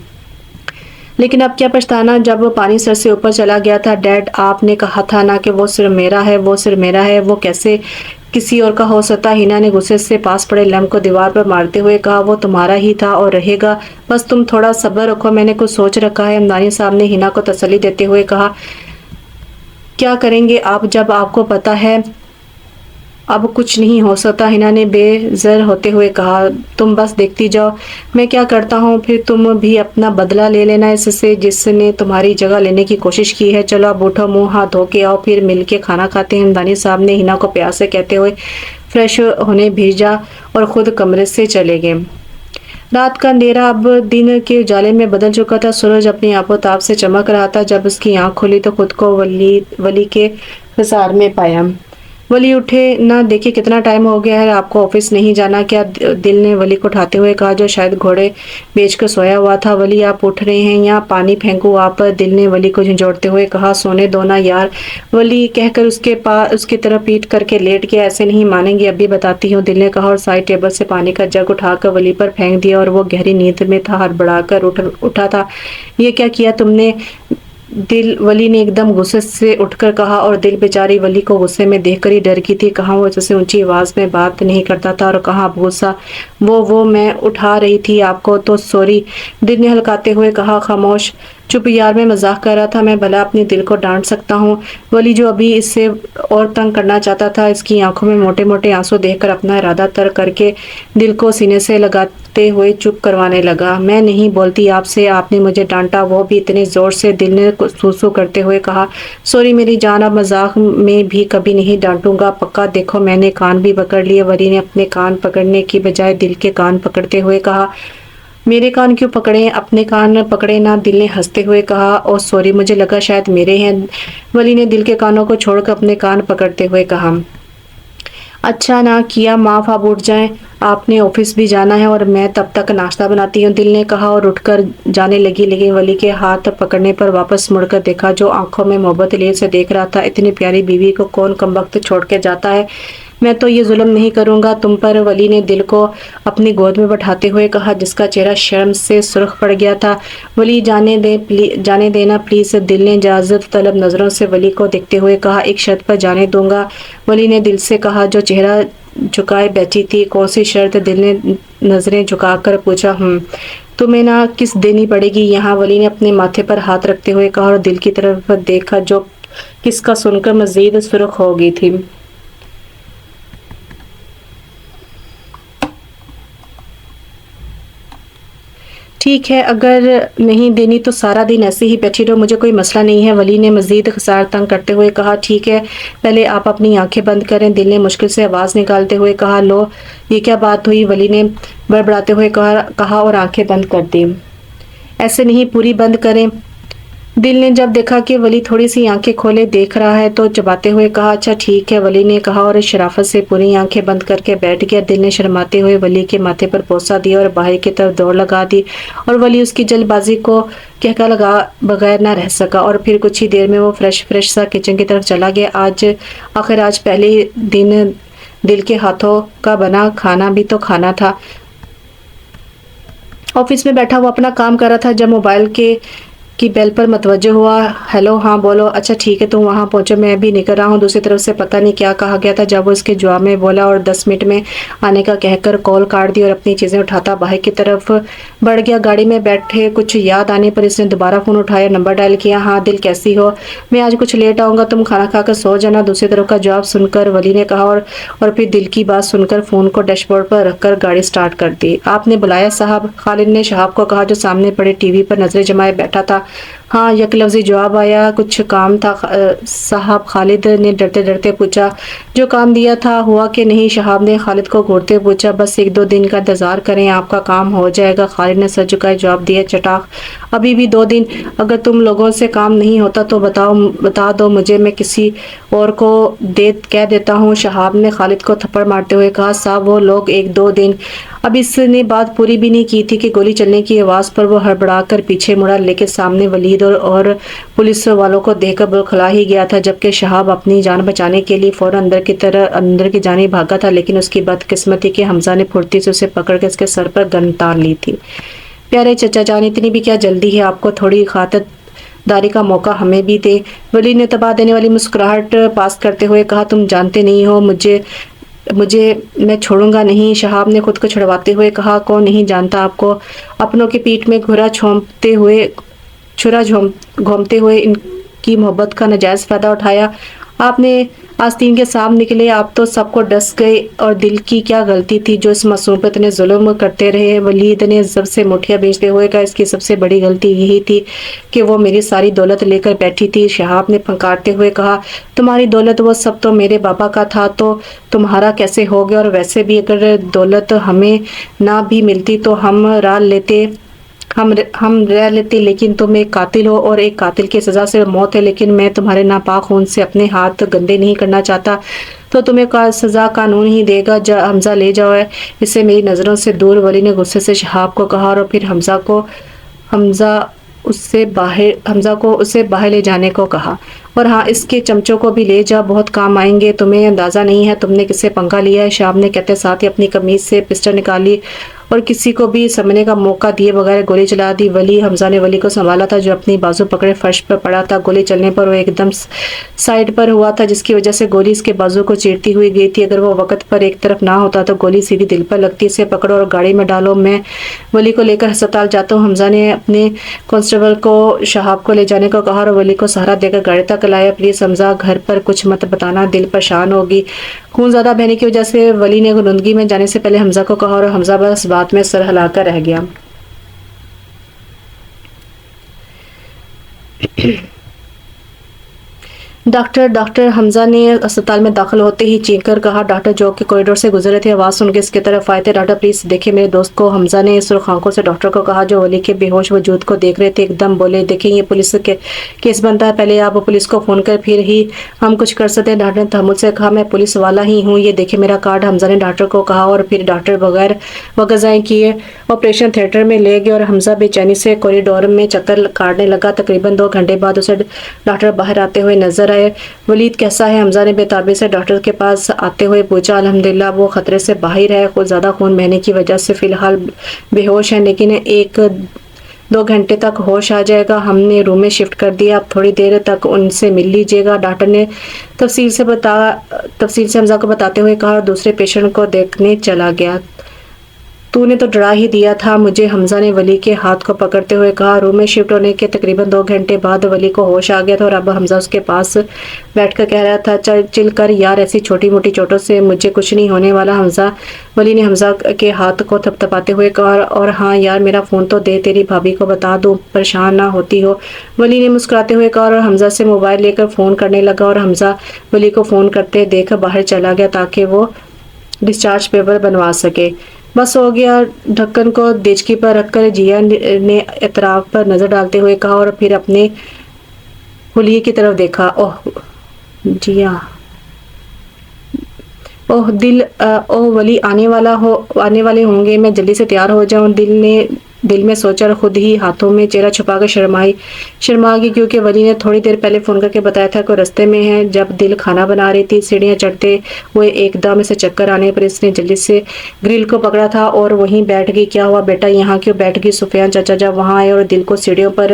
لیکن اب کیا پچھتانا جب پانی سر سے اوپر چلا گیا تھا۔ ڈیڈ آپ نے کہا تھا نا کہ وہ صرف میرا ہے، وہ صرف میرا ہے، وہ کیسے کسی اور کا ہو سکتا۔ ہنا نے غصے سے پاس پڑے لیمپ کو دیوار پر مارتے ہوئے کہا وہ تمہارا ہی تھا اور رہے گا، بس تم تھوڑا صبر رکھو، میں نے کچھ سوچ رکھا ہے۔ ہمدانی صاحب نے ہنا کو تسلی دیتے ہوئے کہا کیا کریں گے آپ جب آپ کو پتا ہے اب کچھ نہیں ہو سکتا۔ ہنا نے بے زر ہوتے ہوئے کہا تم بس دیکھتی جاؤ میں کیا کرتا ہوں، پھر تم بھی اپنا بدلہ لے لینا اس سے جس نے تمہاری جگہ لینے کی کوشش کی ہے۔ چلو اب اٹھو، منہ ہاتھ دھو کے آؤ، پھر مل کے کھانا کھاتے ہیں۔ ہمدانی صاحب نے ہنا کو پیار سے کہتے ہوئے فریش ہونے بھیجا اور خود کمرے سے چلے گئے۔ رات کا اندھیرا اب دن کے اجالے میں بدل چکا تھا۔ سورج اپنی آب و تاب سے چمک رہا تھا۔ جب اس کی آنکھ کھلی تو خود کو ولی کے انتظار میں پایا۔ ولی اٹھے نہ، دیکھیں کتنا ٹائم ہو گیا ہے، آپ کو آفس نہیں جانا کیا؟ دل نے ولی کو اٹھاتے ہوئے کہا جو شاید گھوڑے بیچ کر سویا ہوا تھا۔ ولی آپ اٹھ رہے ہیں یا پانی پھینکوں آپ پر؟ دل نے ولی کو جھنجھوڑتے ہوئے کہا سونے دو نا یار۔ ولی کہہ کر اس کی طرف پیٹ کر کے لیٹ گیا۔ ایسے نہیں مانیں گے، ابھی بتاتی ہوں، دل نے کہا اور سائڈ ٹیبل سے پانی کا جگ اٹھا کر ولی پر پھینک دیا اور وہ گہری نیند میں تھا، ہڑبڑا کر اٹھا تھا۔ یہ کیا کیا تم نے؟ ولی نے ایک دم غصے سے اٹھ کر کہا اور دل بیچاری ولی کو غصے میں دیکھ کر ہی ڈر گئی تھی۔ کہاں وہ جیسے اونچی آواز میں بات نہیں کرتا تھا اور کہاں اب غصہ۔ وہ میں اٹھا رہی تھی آپ کو تو سوری، دل نے ہلکاتے ہوئے کہا۔ خاموش چپ یار، میں مذاق کر رہا تھا، میں بھلا اپنے دل کو ڈانٹ سکتا ہوں؟ ولی جو ابھی اس سے اور تنگ کرنا چاہتا تھا، اس کی آنکھوں میں موٹے موٹے آنسو دیکھ کر اپنا ارادہ تر کر کے دل کو سینے سے لگاتے ہوئے چپ کروانے لگا۔ میں نہیں بولتی آپ سے، آپ نے مجھے ڈانٹا، وہ بھی اتنے زور سے، دل نے سو کرتے ہوئے کہا۔ سوری میری جان، اب مذاق میں بھی کبھی نہیں ڈانٹوں گا پکا۔ دیکھو میں نے کان بھی پکڑ لیے۔ ولی نے اپنے کان پکڑنے کی بجائے دل کے کان پکڑتے ہوئے کہا میرے کان کیوں پکڑیں؟ اپنے کان پکڑے نا، دل نے ہنستے ہوئے کہا۔ او سوری، مجھے لگا شاید میرے ہیں۔ ولی نے دل کے کانوں کو چھوڑ کر اپنے کان پکڑتے ہوئے کہا اچھا نہ کیا، معاف، آپ اٹھ جائیں، آپ نے آفس بھی جانا ہے اور میں تب تک ناشتہ بناتی ہوں، دل نے کہا اور اٹھ کر جانے لگی، لیکن ولی کے ہاتھ پکڑنے پر واپس مڑ کر دیکھا جو آنکھوں میں محبت لیے سے دیکھ رہا تھا۔ اتنی پیاری بیوی کو کون کمبخت چھوڑ کے جاتا ہے؟ میں تو یہ ظلم نہیں کروں گا تم پر، ولی نے دل کو اپنی گود میں بٹھاتے ہوئے کہا جس کا چہرہ شرم سے سرخ پڑ گیا تھا۔ ولی جانے دینا پلیز، دل نے اجازت طلب نظروں سے ولی کو دیکھتے ہوئے کہا۔ ایک شرط پر جانے دوں گا، ولی نے دل سے کہا جو چہرہ جھکائے بیٹھی تھی۔ کون سی شرط؟ دل نے نظریں جھکا کر پوچھا۔ تمہیں نہ کس دینی پڑے گی یہاں، ولی نے اپنے ماتھے پر ہاتھ رکھتے ہوئے کہا اور دل کی طرف دیکھا جو کس کا سن کر مزید سرخ ہو گئی تھی۔ ٹھیک ہے، اگر نہیں دینی تو سارا دن ایسے ہی بیٹھی رہو، مجھے کوئی مسئلہ نہیں ہے، ولی نے مزید خسار تنگ کرتے ہوئے کہا۔ ٹھیک ہے، پہلے آپ اپنی آنکھیں بند کریں، دل نے مشکل سے آواز نکالتے ہوئے کہا۔ لو یہ کیا بات ہوئی، ولی نے بڑبڑاتے ہوئے کہا اور آنکھیں بند کر دی۔ ایسے نہیں، پوری بند کریں۔ دل نے جب دیکھا کہ ولی تھوڑی سی آنکھیں کھولے دیکھ رہا ہے تو چباتے ہوئے کہا اچھا ٹھیک ہے، ولی نے کہا اور شرافت سے پوری آنکھیں بند کر کے بیٹھ گیا۔ دل نے شرماتے ہوئے ولی کے ماتھے پر بوسہ دیا اور باہر کی طرف دوڑ لگا دی اور ولی اس کی جلد بازی کو کہکا لگا بغیر نہ رہ سکا اور پھر کچھ ہی دیر میں وہ فریش سا کچن کی طرف چلا گیا۔ آج پہلے دن دل کے ہاتھوں کا بنا کھانا بھی تو کھانا تھا۔ آفس میں بیٹھا وہ اپنا کام کر رہا تھا جب موبائل کے کی بیل پر متوجہ ہوا۔ ہیلو، ہاں بولو۔ اچھا ٹھیک ہے، تم وہاں پہنچو، میں ابھی نکل رہا ہوں۔ دوسری طرف سے پتہ نہیں کیا کہا گیا تھا جب وہ اس کے جواب میں بولا اور 10 منٹ میں آنے کا کہہ کر کال کاٹ دی اور اپنی چیزیں اٹھاتا باہر کی طرف بڑھ گیا۔ گاڑی میں بیٹھے کچھ یاد آنے پر اس نے دوبارہ فون اٹھایا، نمبر ڈائل کیا۔ ہاں دل، کیسی ہو؟ میں آج کچھ لیٹ آؤں گا، تم کھانا کھا کر سو جانا۔ دوسری طرف کا جواب سن کر ولی نے کہا اور پھر دل کی بات سن کر فون کو ڈیش بورڈ پر رکھ کر گاڑی سٹارٹ کر دی۔ آپ نے بلایا صاحب؟ خالد نے شہاب کو کہا جو سامنے پڑے ٹی وی پر نظریں جمائے بیٹھا تھا۔ ہاں، یک لفظی جواب آیا۔ کچھ کام تھا صاحب؟ خالد نے ڈرتے ڈرتے پوچھا۔ جو کام دیا تھا ہوا کہ نہیں؟ شہاب نے خالد کو گھورتے پوچھا۔ بس 1-2 دن کا انتظار کریں، آپ کا کام ہو جائے گا، خالد نے سر جھکائے جواب دیا۔ چٹاخ، ابھی بھی 2 دن؟ اگر تم لوگوں سے کام نہیں ہوتا تو بتا دو مجھے، میں کسی اور کو کہہ دیتا ہوں، شہاب نے خالد کو تھپڑ مارتے ہوئے کہا۔ صاحب وہ لوگ 1-2 دن؟ اب اس نے بات پوری بھی نہیں کی تھی کہ گولی چلنے کی آواز پر وہ ہڑبڑا کر پیچھے مڑا، لیکن سامنے ولید اور پولیس والوں کو دیکھ کر بلکھلا ہی گیا تھا، جبکہ شہاب اپنی جان بچانے کے لیے فوراً اندر کی جانب بھاگا تھا، لیکن اس کی بدقسمتی کہ حمزہ نے پھرتی سے اسے پکڑ کے اس کے سر پر گن تار لی تھی۔ پیارے چچا جان، اتنی بھی کیا جلدی ہے آپ کو؟ تھوڑی خاطر داری کا موقع ہمیں بھی دے، ولی نے تباہ دینے والی مسکراہٹ پاس کرتے ہوئے کہا۔ تم جانتے نہیں ہو مجھے میں چھوڑوں گا نہیں، شہاب نے خود کو چھڑواتے ہوئے کہا۔ کون نہیں جانتا آپ کو؟ اپنوں کی پیٹھ میں چھرا گھومتے ہوئے ان کی محبت کا ناجائز فائدہ اٹھایا۔ آپ نے آستین کے سانپ نکلے، آپ تو سب کو ڈس گئے، اور دل کی کیا غلطی تھی جو اس معصوم پر اتنے ظلم کرتے رہے؟ ولید نے زب سے مٹھیاں بیچتے ہوئے کہا۔ اس کی سب سے بڑی غلطی یہی تھی کہ وہ میری ساری دولت لے کر بیٹھی تھی، شہاب نے پھنکارتے ہوئے کہا۔ تمہاری دولت؟ وہ سب تو میرے بابا کا تھا، تو تمہارا کیسے ہو گیا؟ اور ویسے بھی اگر دولت ہمیں نہ بھی ملتی تو ہم رہ لیتے، لیکن تم ایک قاتل ہو اور ایک قاتل کی سزا سے موت ہے، لیکن میں تمہارے ناپاک خون سے اپنے ہاتھ گندے نہیں کرنا چاہتا، تو تمہیں سزا قانون ہی دے گا۔ حمزہ لے جاؤ اسے میری نظروں سے دور، ولی نے غصے سے شہاب کو کہا، اور پھر حمزہ کو اسے باہر لے جانے کو کہا۔ اور ہاں، اس کے چمچوں کو بھی لے جا، بہت کام آئیں گے، تمہیں اندازہ نہیں ہے تم نے کس سے پنگا لیا ہے، شہاب نے کہتے ساتھ ہی اپنی قمیض سے پسٹل نکالی اور کسی کو بھی سمجھنے کا موقع دیے بغیر گولی چلا دی۔ حمزہ نے ولی کو سنبھالا تھا جو اپنی بازو پکڑے فرش پر پڑا تھا۔ گولی چلنے پر وہ ایک دم سائیڈ پر ہوا تھا، جس کی وجہ سے گولی اس کے بازو کو چیرتی ہوئی گئی تھی۔ اگر وہ وقت پر ایک طرف نہ ہوتا تو گولی سیدھی دل پر لگتی۔ اسے پکڑو اور گاڑی میں ڈالو، میں ولی کو لے کر ہسپتال جاتا ہوں، حمزہ نے اپنے کانسٹیبل کو شہاب کو لے جانے کو کہا اور ولی کو سہارا دے کر گاڑی تک لایا۔ پلیز حمزہ، گھر پر کچھ مت بتانا، دل پریشان ہوگی۔ خون زیادہ بہنے کی وجہ سے ولی نے غنودگی میں جانے سے پہلے حمزہ کو کہا، اور حمزہ بس بات میں سر ہلا کر رہ گیا۔ ڈاکٹر حمزہ نے اسپتال میں داخل ہوتے ہی چینک کر کہا۔ ڈاکٹر جو کہ کوریڈور سے گزر رہے تھے آواز سن کے اس کی طرف آئے تھے۔ ڈاکٹر پلیز دیکھیں میرے دوست کو، حمزہ نے سرخ آنکھوں سے ڈاکٹر کو کہا جو ولی کے بے ہوش وجود کو دیکھ رہے تھے۔ ایک دم بولے، دیکھیں یہ پولیس کے کیس بنتا ہے، پہلے آپ پولیس کو فون کر پھر ہی ہم کچھ کر سکتے ہیں۔ ڈاکٹر نے تحمل سے کہا، میں پولیس والا ہی ہوں، یہ دیکھیں میرا کارڈ، حمزہ نے ڈاکٹر کو کہا، اور پھر ڈاکٹر بغیر وغزائیں کیے آپریشن تھیٹر میں لے گئے اور حمزہ بے چینی سے کوریڈور میں چکر کاٹنے لگا۔ تقریباً 2 گھنٹے بعد اسے ڈاکٹر باہر آتے ہوئے نظر آئے۔ ولید کیسا ہے؟ حمزہ نے بے تابی سے ڈاکٹر کے پاس آتے ہوئے پوچھا۔ الحمدللہ، وہ خطرے سے باہر ہے، زیادہ خون بہنے کی وجہ سے فی الحال بے ہوش ہیں، لیکن 1-2 گھنٹے تک ہوش آ جائے گا۔ ہم نے روم میں شفٹ کر دیا، آپ تھوڑی دیر تک ان سے مل لیجیے گا، ڈاکٹر نے تفصیل سے حمزہ کو بتاتے ہوئے کہا، اور دوسرے پیشنٹ کو دیکھنے چلا گیا۔ تو نے تو ڈرا ہی دیا تھا مجھے، حمزہ نے ولی کے ہاتھ کو پکڑتے ہوئے کہا۔ روم میں شفٹ ہونے کے تقریباً 2 گھنٹے بعد ولی کو ہوش آ گیا تھا، اور اب حمزہ اس کے پاس بیٹھ کر کہہ رہا تھا، چل کر یار، ایسی چھوٹی موٹی چوٹوں سے مجھے کچھ نہیں ہونے والا حمزہ۔ ولی نے حمزہ کے ہاتھ کو تھپتھپاتے ہوئے کہا، اور ہاں یار میرا فون تو دے، تیری بھابھی کو بتا دوں، پریشان نہ ہوتی ہو۔ ولی نے مسکراتے ہوئے کہا، اور حمزہ سے موبائل لے کر فون کرنے لگا، اور حمزہ ولی کو فون کرتے دیکھ باہر چلا گیا تاکہ وہ ڈسچارج پیپر بنوا سکے۔ بس ہو گیا، ڈھکن کو دیچکی پر رکھ کر جیا نے اطراف پر نظر ڈالتے ہوئے کہا، اور پھر اپنے حلیے کی طرف دیکھا۔ اوہ جیا، اوہ ولی آنے والے ہوں گے، میں جلدی سے تیار ہو جاؤں۔ دل نے دل میں سوچا اور خود ہی ہاتھوں میں چہرہ چھپا کر شرما گئی، کیونکہ ولی نے تھوڑی دیر پہلے فون کر کے بتایا تھا کہ رستے میں ہے۔ جب دل کھانا بنا رہی تھی، سیڑھیاں چڑھتے ہوئے ایک دم سے چکر آنے پر اس نے جلدی سے گرل کو پکڑا تھا اور وہیں بیٹھ گئی۔ کیا ہوا بیٹا، یہاں کیوں بیٹھ گئی؟ سفیان چچا جب وہاں آئے اور دل کو سیڑھیوں پر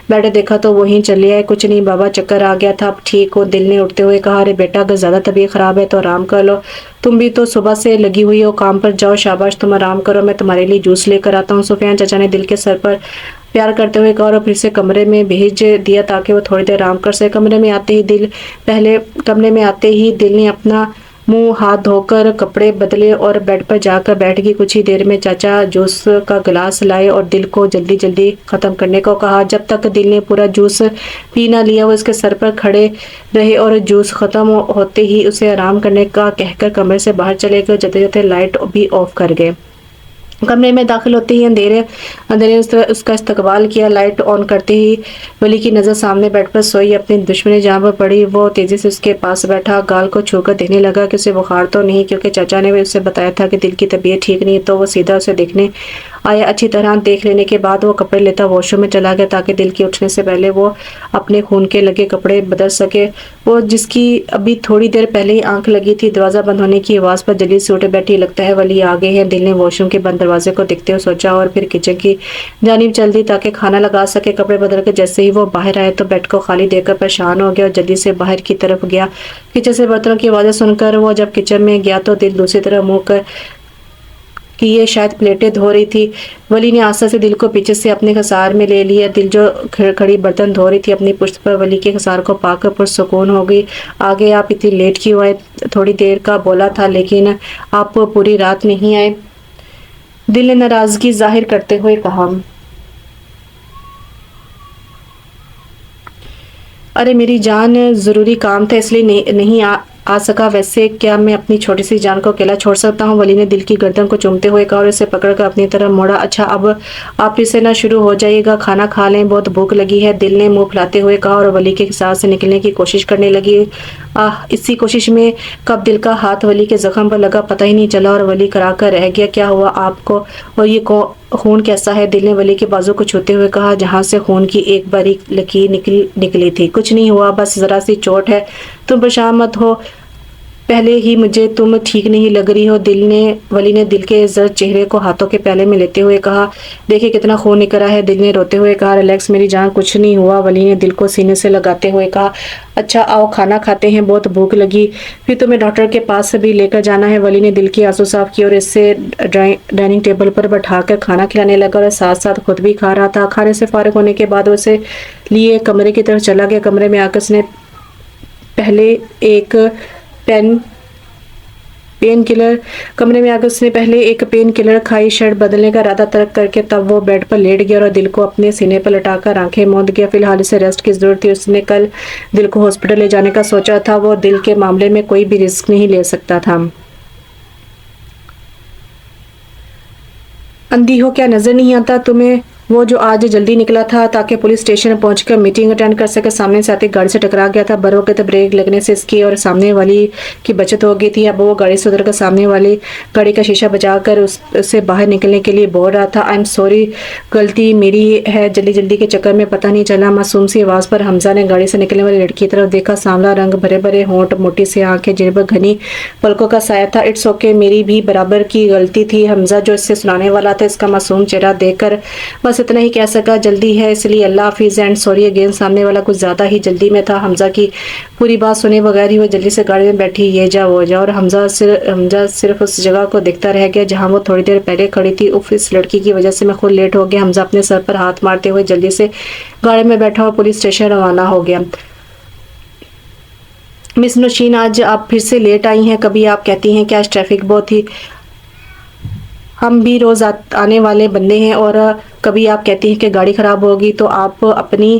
بیٹھے دیکھا تو وہیں چلے آئے۔ کچھ نہیں بابا، چکر آ گیا تھا، اب ٹھیک ہو؟ دل نے اٹھتے ہوئے کہا۔ ارے بیٹا، اگر زیادہ طبیعت خراب ہے تو آرام کر لو، تم بھی تو صبح سے لگی ہوئی ہو کام پر، جاؤ شاباش، تم آرام کرو، میں تمہارے لیے جوس لے کر آتا ہوں۔ سفیان چچا نے دل کے سر پر پیار کرتے ہوئے کہا اور پھر سے کمرے میں بھیج دیا تاکہ وہ تھوڑی دیر آرام کر سکے۔ کمرے میں آتے ہی دل نے اپنا منہ ہاتھ دھو کر کپڑے بدلے اور بیڈ پر جا کر بیٹھ گئی۔ کچھ ہی دیر میں چاچا جوس کا گلاس لائے اور دل کو جلدی جلدی ختم کرنے کو کہا۔ جب تک دل نے پورا جوس پی نہ لیا وہ اس کے سر پر کھڑے رہے اور جوس ختم ہوتے ہی اسے آرام کرنے کا کہہ کر کمرے سے باہر چلے گئے۔ جاتے جاتے لائٹ بھی آف کر گئے۔ کمرے میں داخل ہوتے ہی اندھیرے اس کا استقبال کیا۔ لائٹ آن کرتے ہی ولی کی نظر سامنے بیڈ پر سوئی اپنی دشمنی جہاں پر پڑی۔ وہ تیزی سے اس کے پاس بیٹھا، گال کو چھو کر دیکھنے لگا کہ اسے بخار تو نہیں، کیونکہ چاچا نے اسے بتایا تھا کہ دل کی طبیعت ٹھیک نہیں، تو وہ سیدھا اسے دیکھنے آیا۔ اچھی طرح دیکھ لینے کے بعد وہ کپڑے لیتا واش روم میں چلا گیا تاکہ دل کے اٹھنے سے پہلے وہ اپنے خون کے لگے کپڑے بدل سکے۔ وہ جس کی ابھی تھوڑی دیر پہلے ہی آنکھ لگی تھی، دروازہ بند ہونے کی آواز پر جلدی سے اٹھ بیٹھی۔ لگتا ہے ولی آ گئے ہیں، دل نے واش روم کے بند دروازے کو دیکھتے ہوئے سوچا اور پھر کچن کی جانب چل دی تاکہ کھانا لگا سکے۔ کپڑے بدل کر جیسے ہی وہ باہر آئے تو بیڈ کو خالی دیکھ کر پریشان ہو گیا اور جلدی سے باہر کی طرف گیا۔ کچن سے برتنوں کی آوازیں سن کر وہ جب کچن میں گیا تو دل دوسری طرف منہ کر کہ یہ شاید پلیٹیں دھو رہی تھی۔ ولی نے آستہ سے دل کو پیچھے سے اپنے خسار میں لے لیا۔ دل جو کھڑی برتن دھو رہی تھی اپنی پشت پر ولی کے خسار کو پا کر پرسکون ہو گئی۔ آگے آپ اتنی لیٹ کیوں آئے؟ تھوڑی دیر کا بولا تھا لیکن آپ پوری رات نہیں آئے، دل نے ناراضگی ظاہر کرتے ہوئے کہا۔ ارے میری جان، ضروری کام تھا اس لیے نہیں آ سکا، ویسے کیا میں اپنی چھوٹی سی جان کو اکیلا چھوڑ سکتا ہوں؟ ولی نے دل کی گردن کو چومتے ہوئے کہا اور اسے پکڑ کر اپنی طرف موڑا۔ اچھا اب آپ پھر سے نہ شروع ہو جائیے گا، کھانا کھا لیں، بہت بھوک لگی ہے، دل نے منہ پھلاتے ہوئے کہا اور ولی کے ساتھ سے نکلنے کی کوشش کرنے لگی۔ اسی کوشش میں کب دل کا ہاتھ ولی کے زخم پر لگا پتہ ہی نہیں چلا اور ولی کرا کر رہ گیا۔ کیا ہوا آپ کو اور یہ خون کیسا ہے؟ دل نے ولی کے بازو کو چھوتے ہوئے کہا جہاں سے خون کی ایک باریک لکیر نکلی تھی۔ کچھ نہیں ہوا، بس ذرا سی چوٹ ہے، تم پریشان مت ہو، پہلے ہی مجھے تم ٹھیک نہیں لگ رہی ہو۔ ولی نے دل کے زرد چہرے کو ہاتھوں کے پیالے میں لیتے ہوئے کہا۔ دیکھیں کتنا خون نکلا ہے، دل نے روتے ہوئے کہا۔ ریلیکس میری جان، کچھ نہیں ہوا، ولی نے دل کو سینے سے لگاتے ہوئے کہا۔ اچھا آؤ کھانا کھاتے ہیں، بہت بھوک لگی، پھر تمہیں ڈاکٹر کے پاس بھی لے کر جانا ہے۔ ولی نے دل کی آنسو صاف کی اور اس سے ڈائننگ ٹیبل پر بٹھا کر کھانا کھلانے لگا اور ساتھ ساتھ خود بھی کھا رہا تھا۔ کھانے سے فارغ ہونے کے بعد وہ اسے لیے کمرے کی طرف چلا گیا۔ کمرے میں آ کر اس نے پہلے ایک پین کلر کھائی، شرٹ بدلنے کا ارادہ ترک کر کے تب وہ بیڈ پر لیٹ گیا اور دل کو اپنے سینے پر لٹا کر آنکھیں موند گیا۔ فی الحال اسے ریسٹ کی ضرورت تھی، اس نے کل دل کو ہاسپٹل لے جانے کا سوچا تھا، وہ دل کے معاملے میں کوئی بھی رسک نہیں لے سکتا تھا۔ اندھی ہو کیا نظر نہیں آتا تمہیں؟ وہ جو آج جلدی نکلا تھا تاکہ پولیس اسٹیشن پہنچ کر میٹنگ اٹینڈ کر سکے، سامنے سے آتی گاڑی سے ٹکرا گیا تھا۔ بروقت بریک لگنے سے اس کی اور سامنے والی کی بچت ہو گئی تھی۔ اب وہ گاڑی سے اتر کر سامنے والی گاڑی کا شیشہ بجا کر اسے باہر نکلنے کے لیے بول رہا تھا۔ I'm sorry، غلطی میری ہے، جلدی کے چکر میں پتہ نہیں چلا۔ معصوم سی آواز پر حمزہ نے گاڑی سے نکلنے والی لڑکی کی طرف دیکھا۔ سانولا رنگ، بھرے ہونٹ، موٹی سی آنکھیں جن پر گھنی پلکوں کا سایہ تھا۔ اٹس اوکے، میری بھی برابر کی غلطی تھی۔ حمزہ جو اس سے سنانے والا تھا اس کا معصوم چہرہ دیکھ کر بس اتنا ہی کہہ سکا، جلدی ہے اس لیے اللہ حافظ اینڈ سوری اگین۔ سامنے والا کچھ زیادہ ہی جلدی میں تھا۔ حمزہ کی پوری بات سنے بغیر ہی وہ جلدی سے گاڑی میں بیٹھی، یہ جا وہ جا، اور حمزہ صرف اس جگہ کو دیکھتا رہ گیا جہاں وہ تھوڑی دیر پہلے کھڑی تھی۔ اف، اس لڑکی کی وجہ سے میں خود لیٹ ہو گیا۔ حمزہ اپنے سر پر ہاتھ مارتے ہوئے جلدی سے گاڑی میں بیٹھا اور پولیس اسٹیشن روانہ ہو گیا۔ مس نوشین، آج آپ پھر سے لیٹ آئی ہیں، کبھی آپ کہتی ہیں کہ آج ٹریفک بہت تھی، ہم بھی روز آنے والے بندے ہیں، اور کبھی آپ کہتی ہیں کہ گاڑی خراب ہوگی تو آپ اپنی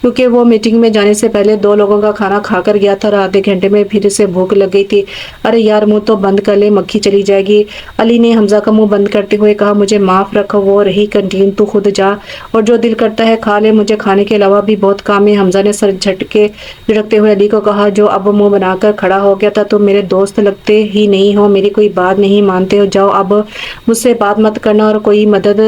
کیونکہ وہ میٹنگ میں جانے سے پہلے 2 لوگوں کا کھانا کھا کر گیا تھا اور آدھے گھنٹے میں پھر اسے بھوک لگ گئی تھی۔ ارے یار منہ تو بند کر لے، مکھی چلی جائے گی۔ علی نے حمزہ کا منہ بند کرتے ہوئے کہا، مجھے معاف رکھ، وہ رہی کنٹین، تو خود جا اور جو دل کرتا ہے کھا لے، مجھے کھانے کے علاوہ بھی بہت کام ہے۔ حمزہ نے سر جھٹکتے ہوئے علی کو کہا، جو اب منہ بنا کر کھڑا ہو گیا تھا، تم میرے دوست لگتے ہی نہیں ہو، میری کوئی بات نہیں مانتے ہو، جاؤ اب مجھ سے بات مت کرنا اور کوئی مدد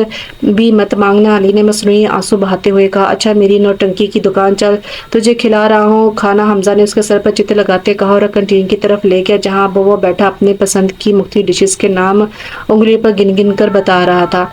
بھی مت مانگنا۔ علی نے مصنوعی آنسو بہاتے ہوئے کہا، اچھا میری نوٹنکی کی دکان چل، تجھے کھلا رہا ہوں کھانا۔ حمزہ نے اس کے سر پر چت لگاتے کہا اور کنٹین کی طرف لے گیا، جہاں اب وہ بیٹھا اپنے پسند کی مختلف ڈشز کے نام انگلی پر گن گن کر بتا رہا تھا۔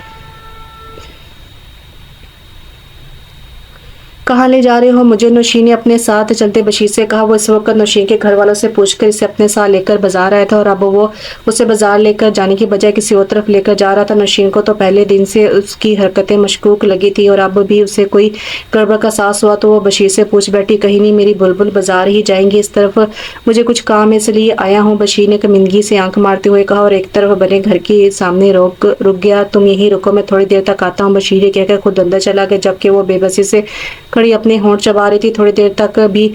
کہاں لے جا رہے ہو مجھے؟ نوشین نے اپنے ساتھ چلتے بشیر سے کہا۔ وہ اس وقت نوشین کے گھر والوں سے پوچھ کر اسے اپنے ساتھ لے کر بازار آیا تھا اور اب وہ اسے بازار لے کر جانے کی بجائے کسی اور طرف لے کر جا رہا تھا۔ نوشین کو تو پہلے دن سے اس کی حرکتیں مشکوک لگی تھی اور اب بھی اسے کوئی گڑبڑ کا احساس ہوا تو وہ بشیر سے پوچھ بیٹھی، کہیں نہیں میری بلبل بازار ہی جائیں گی؟ اس طرف مجھے کچھ کام ہے اس لیے آیا ہوں، بشیر نے کمندگی سے آنکھ مارتے ہوئے کہا اور ایک طرف بنے گھر کے سامنے رک گیا۔ تم یہیں رکو، میں تھوڑی دیر تک آتا ہوں، بشیر یہ کہہ کر خود اندر چلا گیا، جبکہ وہ بے بسی سے کھڑی اپنے ہونٹ چبا رہی تھی۔ تھوڑی دیر تک بھی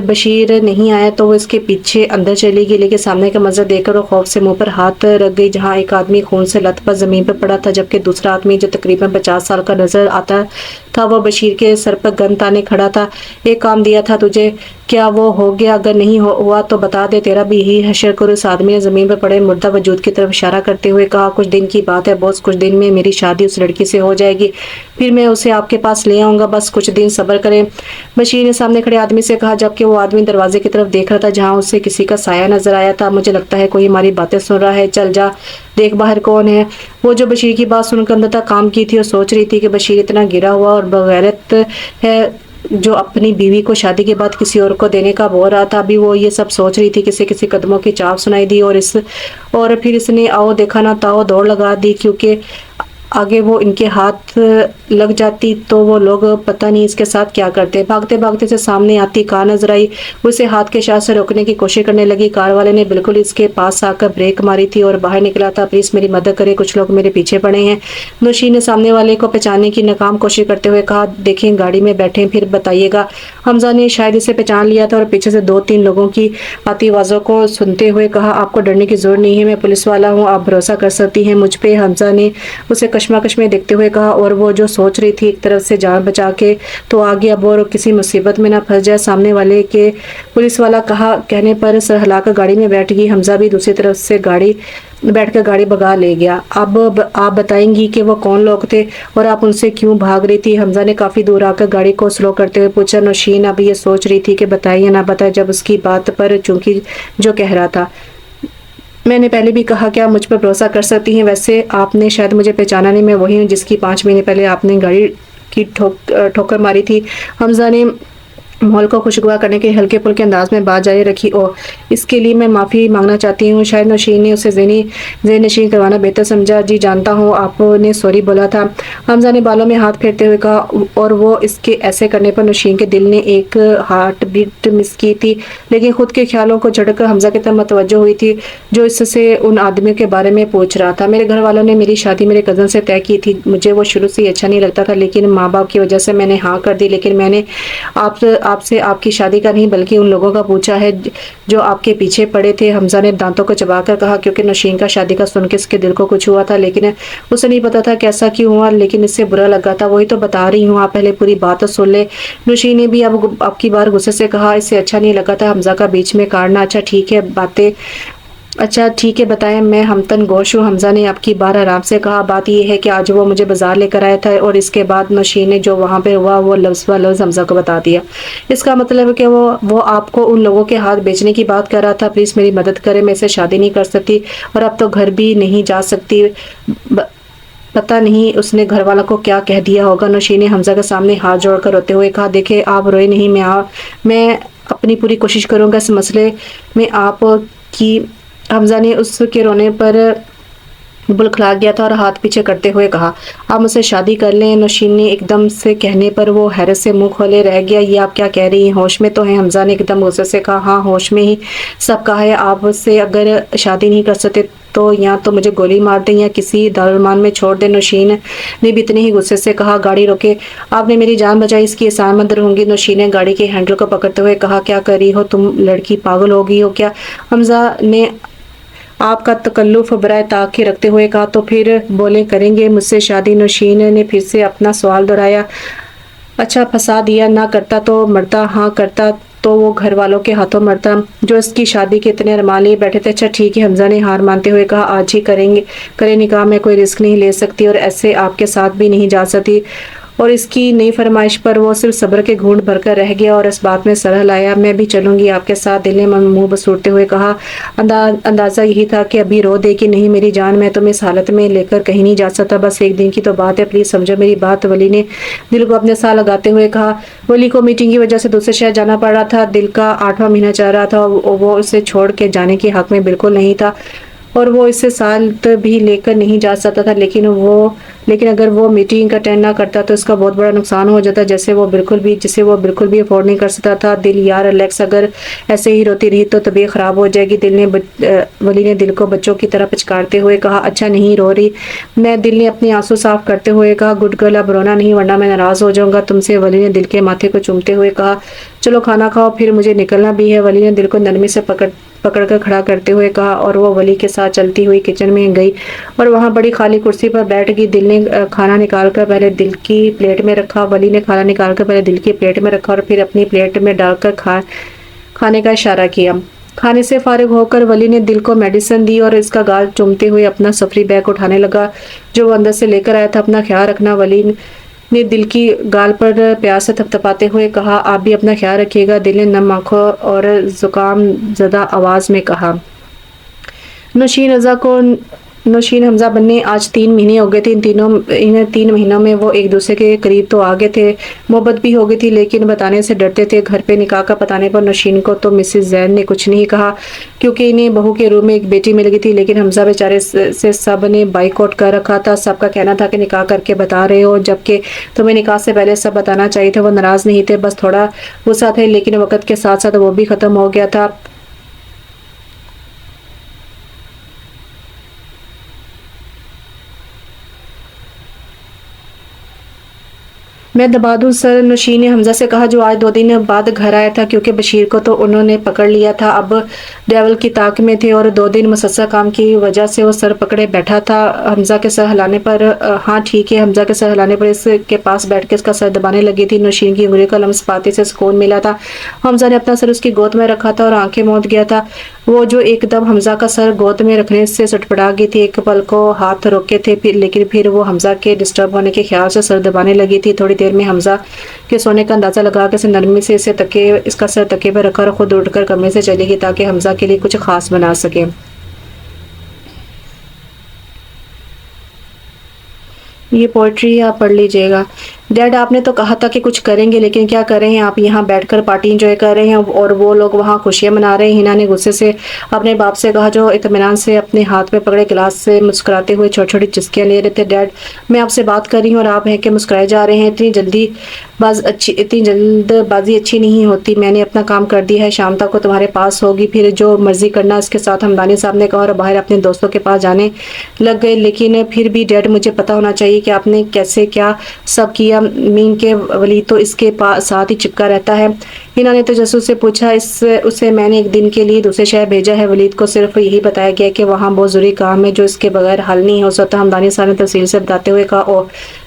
بشیر نہیں آیا تو وہ اس کے پیچھے اندر چلی گئی، لیکن سامنے کا منظر دیکھ کر وہ خوف سے منہ پر ہاتھ رکھ گئی، جہاں ایک آدمی خون سے لت پت زمین پر پڑا تھا، جبکہ دوسرا آدمی جو تقریباً 50 سال کا نظر آتا تھا وہ بشیر کے سر پر گن تانے کھڑا تھا۔ ایک کام دیا تھا تجھے، کیا وہ ہو گیا؟ اگر نہیں ہوا تو بتا دے، تیرا بھی یہی حشر کرو۔ اس آدمی نے زمین پر پڑے مردہ وجود کی طرف اشارہ کرتے ہوئے کہا، کچھ دن کی بات ہے بوس، کچھ دن میں میری شادی اس لڑکی سے ہو جائے گی، پھر میں اسے آپ کے پاس لے آؤں گا، بس کچھ دن صبر کریں، بشیر نے سامنے کھڑے آدمی سے کہا، جبکہ وہ آدمی دروازے کی طرف دیکھ رہا تھا جہاں اسے کسی کا سایہ نظر آیا تھا۔ مجھے لگتا ہے کوئی ہماری باتیں سن رہا ہے، چل جا دیکھ باہر کون ہے۔ وہ جو بشیر کی بات سن کر اندر تک کام کی تھی اور سوچ رہی تھی کہ بشیر اتنا گرا ہوا اور بغیرت ہے جو اپنی بیوی کو شادی کے بعد کسی اور کو دینے کا بول رہا تھا، ابھی وہ یہ سب سوچ رہی تھی کہ کسی قدموں کی چاپ سنائی دی اور پھر اس نے آؤ دیکھا نہ تاؤ دوڑ لگا دی، کیونکہ آگے وہ ان کے ہاتھ لگ جاتی تو وہ لوگ پتہ نہیں اس کے ساتھ کیا کرتے۔ بھاگتے بھاگتے سے سامنے آتی کار نظر آئی، وہ اسے ہاتھ کے اشارے سے روکنے کی کوشش کرنے لگی۔ کار والے نے بالکل اس کے پاس آ کر بریک ماری تھی اور باہر نکلا تھا، پلیز میری مدد کرے، کچھ لوگ میرے پیچھے پڑے ہیں۔ نوشین نے سامنے والے کو پہچاننے کی ناکام کوشش کرتے ہوئے کہا، دیکھیں گاڑی میں بیٹھیں پھر بتائیے گا۔ حمزہ نے شاید اسے پہچان لیا تھا اور پیچھے سے 2-3 لوگوں کی آتی آوازوں کو سنتے ہوئے کہا، آپ کو ڈرنے کی ضرورت نہیں ہے، میں پولیس والا ہوں، آپ بھروسہ کر سکتی ہیں مجھ پہ۔ حمزہ نے اسے کشمکش میں دیکھتے ہوئے کہا، اور وہ جو سوچ رہی تھی ایک طرف سے جان بچا کے تو آگے اب اور کسی مصیبت میں نہ پھنس جائے۔ سامنے والے کے پولیس والا کہنے پر سر ہلا کر گاڑی میں بیٹھ گئی۔ حمزہ بھی دوسری طرف سے بیٹھ کر گاڑی بھگا لے گیا۔ اب آپ بتائیں گی کہ وہ کون لوگ تھے اور آپ ان سے کیوں بھاگ رہی تھی؟ حمزہ نے کافی دور آ کر گاڑی کو سلو کرتے ہوئے پوچھا۔ نوشین اب یہ سوچ رہی تھی کہ بتائے یا نہ بتائے، جب اس کی بات پر چونکہ جو کہہ رہا تھا، میں نے پہلے بھی کہا کہ آپ مجھ پر بھروسہ کر سکتی ہیں، ویسے آپ نے شاید مجھے پہچانا نہیں، میں وہی ہوں جس کی 5 مہینے پہلے آپ نے گاڑی کی ٹھوکر ماری تھی۔ حمزہ نے ماحول کو خوشگوار کرنے کے ہلکے پھلکے انداز میں بات جاری رکھی، اس کے لیے میں معافی مانگنا چاہتی ہوں۔ شاید نوشین نے اسے ذہن نشین کروانا بہتر سمجھا۔ جی جانتا ہوں آپ نے سوری بولا تھا، حمزہ نے بالوں میں ہاتھ پھیرتے ہوئے کہا، اور وہ اس کے ایسے کرنے پر نوشین کے دل نے ایک ہارٹ بیٹ مس کی تھی، لیکن خود کے خیالوں کو جھڑک کر حمزہ کی طرف متوجہ ہوئی تھی جو اس سے ان آدمیوں کے بارے میں پوچھ رہا تھا۔ میرے گھر والوں نے میری شادی میرے کزن سے طے کی تھی، مجھے وہ شروع سے اچھا نہیں لگتا تھا، لیکن ماں باپ کی وجہ سے میں نے ہاں کر دی، لیکن میں نے آپ سے آپ کی شادی کا نہیں بلکہ ان لوگوں کا پوچھا ہے جو آپ کے پیچھے پڑے تھے۔ حمزہ نے دانتوں کو چبا کر کہا، کیونکہ نوشین کا شادی کا سن کے اس کے دل کو کچھ ہوا تھا، لیکن اسے نہیں پتا تھا کہ ایسا کیوں ہوا، لیکن اس سے برا لگا تھا، وہی تو بتا رہی ہوں، آپ پہلے پوری بات سن لے۔ نوشین نے بھی اب کی بار غصے سے کہا، اسے اچھا نہیں لگا تھا حمزہ کا بیچ میں کاٹنا۔ اچھا ٹھیک ہے بتائیں، میں ہمتن گوش ہوں، حمزہ نے اب کی بار آرام سے کہا۔ بات یہ ہے کہ آج وہ مجھے بازار لے کر آیا تھا اور اس کے بعد نوشین نے جو وہاں پہ ہوا وہ لفظ بہ لفظ حمزہ کو بتا دیا۔ اس کا مطلب ہے کہ وہ آپ کو ان لوگوں کے ہاتھ بیچنے کی بات کر رہا تھا، پلیز میری مدد کرے، میں اسے شادی نہیں کر سکتی اور اب تو گھر بھی نہیں جا سکتی، پتہ نہیں اس نے گھر والوں کو کیا کہہ دیا ہوگا۔ نوشین نے حمزہ کے سامنے ہاتھ جوڑ کر روتے ہوئے کہا، دیکھیں آپ روئے نہیں، میں اپنی پوری کوشش کروں گا اس مسئلے میں آپ کی۔ حمزہ نے اس کے رونے پر بلکھلا گیا تھا اور ہاتھ پیچھے کرتے ہوئے کہا، آپ مجھ سے شادی کر لیں۔ نوشین نے ایک دم سے کہنے پر وہ حیرت سے منہ کھولے رہ گیا، یہ آپ کیا کہہ رہی ہیں، ہوش میں تو ہیں؟ حمزہ نے ایک دم غصے سے کہا، ہاں ہوش میں ہی سب کہا ہے، آپ سے اگر شادی نہیں کر سکتے تو یا تو مجھے گولی مار دیں یا کسی دارالمان میں چھوڑ دیں۔ نوشین نے بھی اتنے ہی غصے سے کہا، گاڑی روکے، آپ نے میری جان بچائی، اس کی احسان مندر ہوں گی۔ نوشین نے گاڑی کے ہینڈل کو پکڑتے ہوئے کہا، کیا کر رہی ہو تم لڑکی، پاگل ہو گئی ہو کیا؟ حمزہ نے آپ کا تکلف برائے طاق رکھتے ہوئے کہا، تو پھر بولیں کریں گے مجھ سے شادی؟ نوشین نے پھر سے اپنا سوال دہرایا۔ اچھا پھنسا دیا، نہ کرتا تو مرتا، ہاں کرتا تو وہ گھر والوں کے ہاتھوں مرتا جو اس کی شادی کے اتنے ارمان لیے بیٹھے تھے۔ اچھا ٹھیک ہے، حمزہ نے ہار مانتے ہوئے کہا، آج ہی کریں نکاح، میں کوئی رسک نہیں لے سکتی اور ایسے آپ کے ساتھ بھی نہیں جا سکتی۔ اور اس کی نئی فرمائش پر وہ صرف صبر کے گھونٹ بھر کر رہ گیا اور اس بات میں سر ہلایا، میں بھی چلوں گی آپ کے ساتھ۔ دل نے منہ بسوڑتے ہوئے کہا، اندازہ یہی تھا کہ ابھی رو دے کہ نہیں میری جان، میں تمہیں اس حالت میں لے کر کہیں نہیں جا سکتا، بس ایک دن کی تو بات ہے، پلیز سمجھو میری بات۔ ولی نے دل کو اپنے ساتھ لگاتے ہوئے کہا۔ ولی کو میٹنگ کی وجہ سے دوسرے شہر جانا پڑ رہا تھا، دل کا 8واں مہینہ چل رہا تھا، وہ اسے چھوڑ کے جانے کے حق میں بالکل نہیں تھا اور وہ اسے ساتھ بھی لے کر نہیں جا سکتا تھا، لیکن اگر وہ میٹنگ اٹینڈ نہ کرتا تو اس کا بہت بڑا نقصان ہو جاتا جسے وہ بالکل بھی افورڈ نہیں کر سکتا تھا۔ دل یار الیکس اگر ایسے ہی روتی رہی تو طبیعت خراب ہو جائے گی۔ ولی نے دل کو بچوں کی طرح پچکارتے ہوئے کہا، اچھا نہیں رو رہی میں؟ دل نے اپنے آنسو صاف کرتے ہوئے کہا، گڈ گرل، اب رونا نہیں ورنہ میں ناراض ہو جاؤں گا تم سے۔ ولی نے دل کے ماتھے کو چومتے ہوئے کہا، چلو کھانا کھاؤ، پھر مجھے نکلنا بھی ہے۔ ولی نے دل کو نرمی سے پکڑ کر کھڑا کرتے ہوئے کہا اور وہ ولی کے ساتھ چلتی ہوئی کچن میں گئی اور وہاں بڑی خالی کرسی پر بیٹھ گئی۔ دل نے کھانا نکال کر پہلے دل کی پلیٹ میں رکھا، ولی نے کھانا نکال کر پہلے دل کی پلیٹ میں رکھا اور پھر اپنی پلیٹ میں ڈال کر کھانے کا اشارہ کیا۔ کھانے سے فارغ ہو کر ولی نے دل کو میڈیسن دی اور اس کا گال چومتے ہوئے اپنا سفری بیگ اٹھانے لگا جو وہ اندر سے لے کر آیا تھا۔ اپنا خیال رکھنا، ولی نے دل کی گال پر پیار سے تھپتھپاتے ہوئے کہا، آپ بھی اپنا خیال رکھیے گا۔ دل نے نم آنکھوں اور زکام زدہ آواز میں کہا۔ نوشین حمزہ بننے آج 3 مہینے ہو گئے تھے۔ ان 3 مہینوں میں وہ ایک دوسرے کے قریب تو آ گئے تھے، محبت بھی ہو گئی تھی، لیکن بتانے سے ڈرتے تھے۔ گھر پہ نکاح کا بتانے پر نوشین کو تو مسز زین نے کچھ نہیں کہا کیونکہ انہیں بہو کے روپ میں ایک بیٹی مل گئی تھی، لیکن حمزہ بیچارے سے سب نے بائیکاٹ کر رکھا تھا۔ سب کا کہنا تھا کہ نکاح کر کے بتا رہے ہو، جبکہ تمہیں نکاح سے پہلے سب بتانا چاہیے تھا۔ وہ ناراض نہیں تھے، بس تھوڑا غصہ تھے، لیکن وقت کے ساتھ ساتھ وہ بھی ختم ہو گیا تھا۔ میں دبا دوں سر؟ نوشین نے حمزہ سے کہا جو آج 2 دن بعد گھر آیا تھا، کیونکہ بشیر کو تو انہوں نے پکڑ لیا تھا، اب ڈیول کی طاق میں تھے اور 2 دن مسلسل کام کی وجہ سے وہ سر پکڑے بیٹھا تھا۔ حمزہ کے سر ہلانے پر ہاں ٹھیک ہے، حمزہ کے سر ہلانے پر اس کے پاس بیٹھ کے اس کا سر دبانے لگی تھی۔ نوشین کی انگلی کا لمس پاتے سے سکون ملا تھا۔ حمزہ نے اپنا سر اس کی گود میں رکھا تھا اور آنکھیں موند گیا تھا۔ وہ جو ایک دم حمزہ کا سر گود میں رکھنے سے سٹپٹا گئی تھی، ایک پل کو ہاتھ روکے تھے، لیکن پھر وہ حمزہ کے ڈسٹرب ہونے کے خیال سے سر دبانے لگی تھی۔ تھوڑی دیر میں حمزہ کے سونے کا اندازہ لگا کے اسے نرمی سے اس کا سر تکے پر رکھا اور خود اٹھ کر کمرے سے چلی گئی تاکہ حمزہ کے لیے کچھ خاص بنا سکے۔ یہ پوئٹری آپ پڑھ لیجئے گا۔ ڈیڈ آپ نے تو کہا تھا کہ کچھ کریں گے، لیکن کیا کر رہے ہیں آپ؟ یہاں بیٹھ کر پارٹی انجوائے کر رہے ہیں اور وہ لوگ وہاں خوشیاں منا رہے ہیں۔ ہنا نے غصے سے اپنے باپ سے کہا جو اطمینان سے اپنے ہاتھ میں پکڑے گلاس سے مسکراتے ہوئے چھوٹی چھوٹی چسکیاں لے رہے تھے۔ ڈیڈ میں آپ سے بات کر رہی ہوں اور آپ ہیں کہ مسکرائے جا رہے ہیں۔ اتنی جلد بازی اچھی نہیں ہوتی، میں نے اپنا کام کر دیا ہے، شام تک کو تمہارے پاس ہوگی، پھر جو مرضی کرنا اس کے ساتھ۔ حمدانی صاحب نے کہا اور باہر اپنے دوستوں کے پاس جانے لگ گئے۔ لیکن پھر بھی ڈیڈ مجھے پتا ہونا چاہیے کہ آپ نے کیسے کیا سب کیا۔ مین کے ولی تو اس کے ساتھ ہی چپکا رہتا ہے۔ ہنا نے تجسس سے پوچھا، اسے میں نے ایک دن کے لیے دوسرے شہر بھیجا ہے، ولید کو صرف یہی بتایا گیا کہ وہاں بہت ضروری کام ہے جو اس کے بغیر حل نہیں ہو سکتا۔ حمدانی صاحب نے تفصیل سے بتاتے ہوئے کہا، اوہ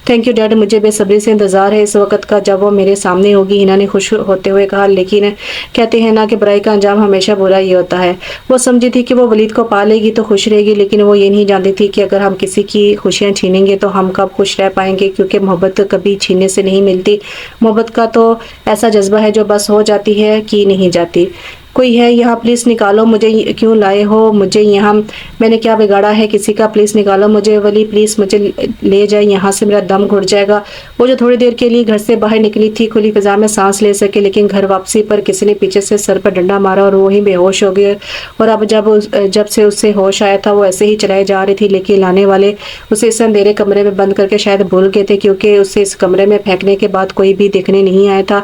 تھینک یو ڈیڈ، مجھے بے صبری سے انتظار ہے اس وقت کا جب وہ میرے سامنے ہوگی۔ ہنا نے خوش ہوتے ہوئے کہا، لیکن کہتے ہیں نا کہ برائی کا انجام ہمیشہ برا ہی ہوتا ہے۔ وہ سمجھی تھی کہ وہ ولید کو پا لے گی تو خوش رہے گی، لیکن وہ یہ نہیں جانتی تھی کہ اگر ہم کسی کی خوشیاں چھینیں گے تو ہم کب خوش رہ پائیں گے، کیونکہ محبت کبھی چھیننے سے نہیں ملتی۔ محبت کا تو ایسا جذبہ ہے جو بس ہو جاتی ہے کی نہیں جاتی۔ کوئی ہے یہاں؟ پلیز نکالو مجھے، کیوں لائے ہو مجھے یہاں؟ میں نے کیا بگاڑا ہے کسی کا؟ پلیز نکالو مجھے۔ ولی پلیز مجھے لے جائے یہاں سے، میرا دم گھٹ جائے گا۔ وہ جو تھوڑی دیر کے لیے گھر سے باہر نکلی تھی کھلی فضا میں سانس لے سکے، لیکن گھر واپسی پر کسی نے پیچھے سے سر پر ڈنڈا مارا اور وہی بے ہوش ہو گئے۔ اور اب جب سے اسے ہوش آیا تھا وہ ایسے ہی چلائے جا رہی تھی، لیکن لانے والے اسے اس اندھیرے کمرے میں بند کر کے شاید بھول گئے تھے، کیونکہ اسے اس کمرے میں پھینکنے کے بعد کوئی بھی دیکھنے نہیں آیا تھا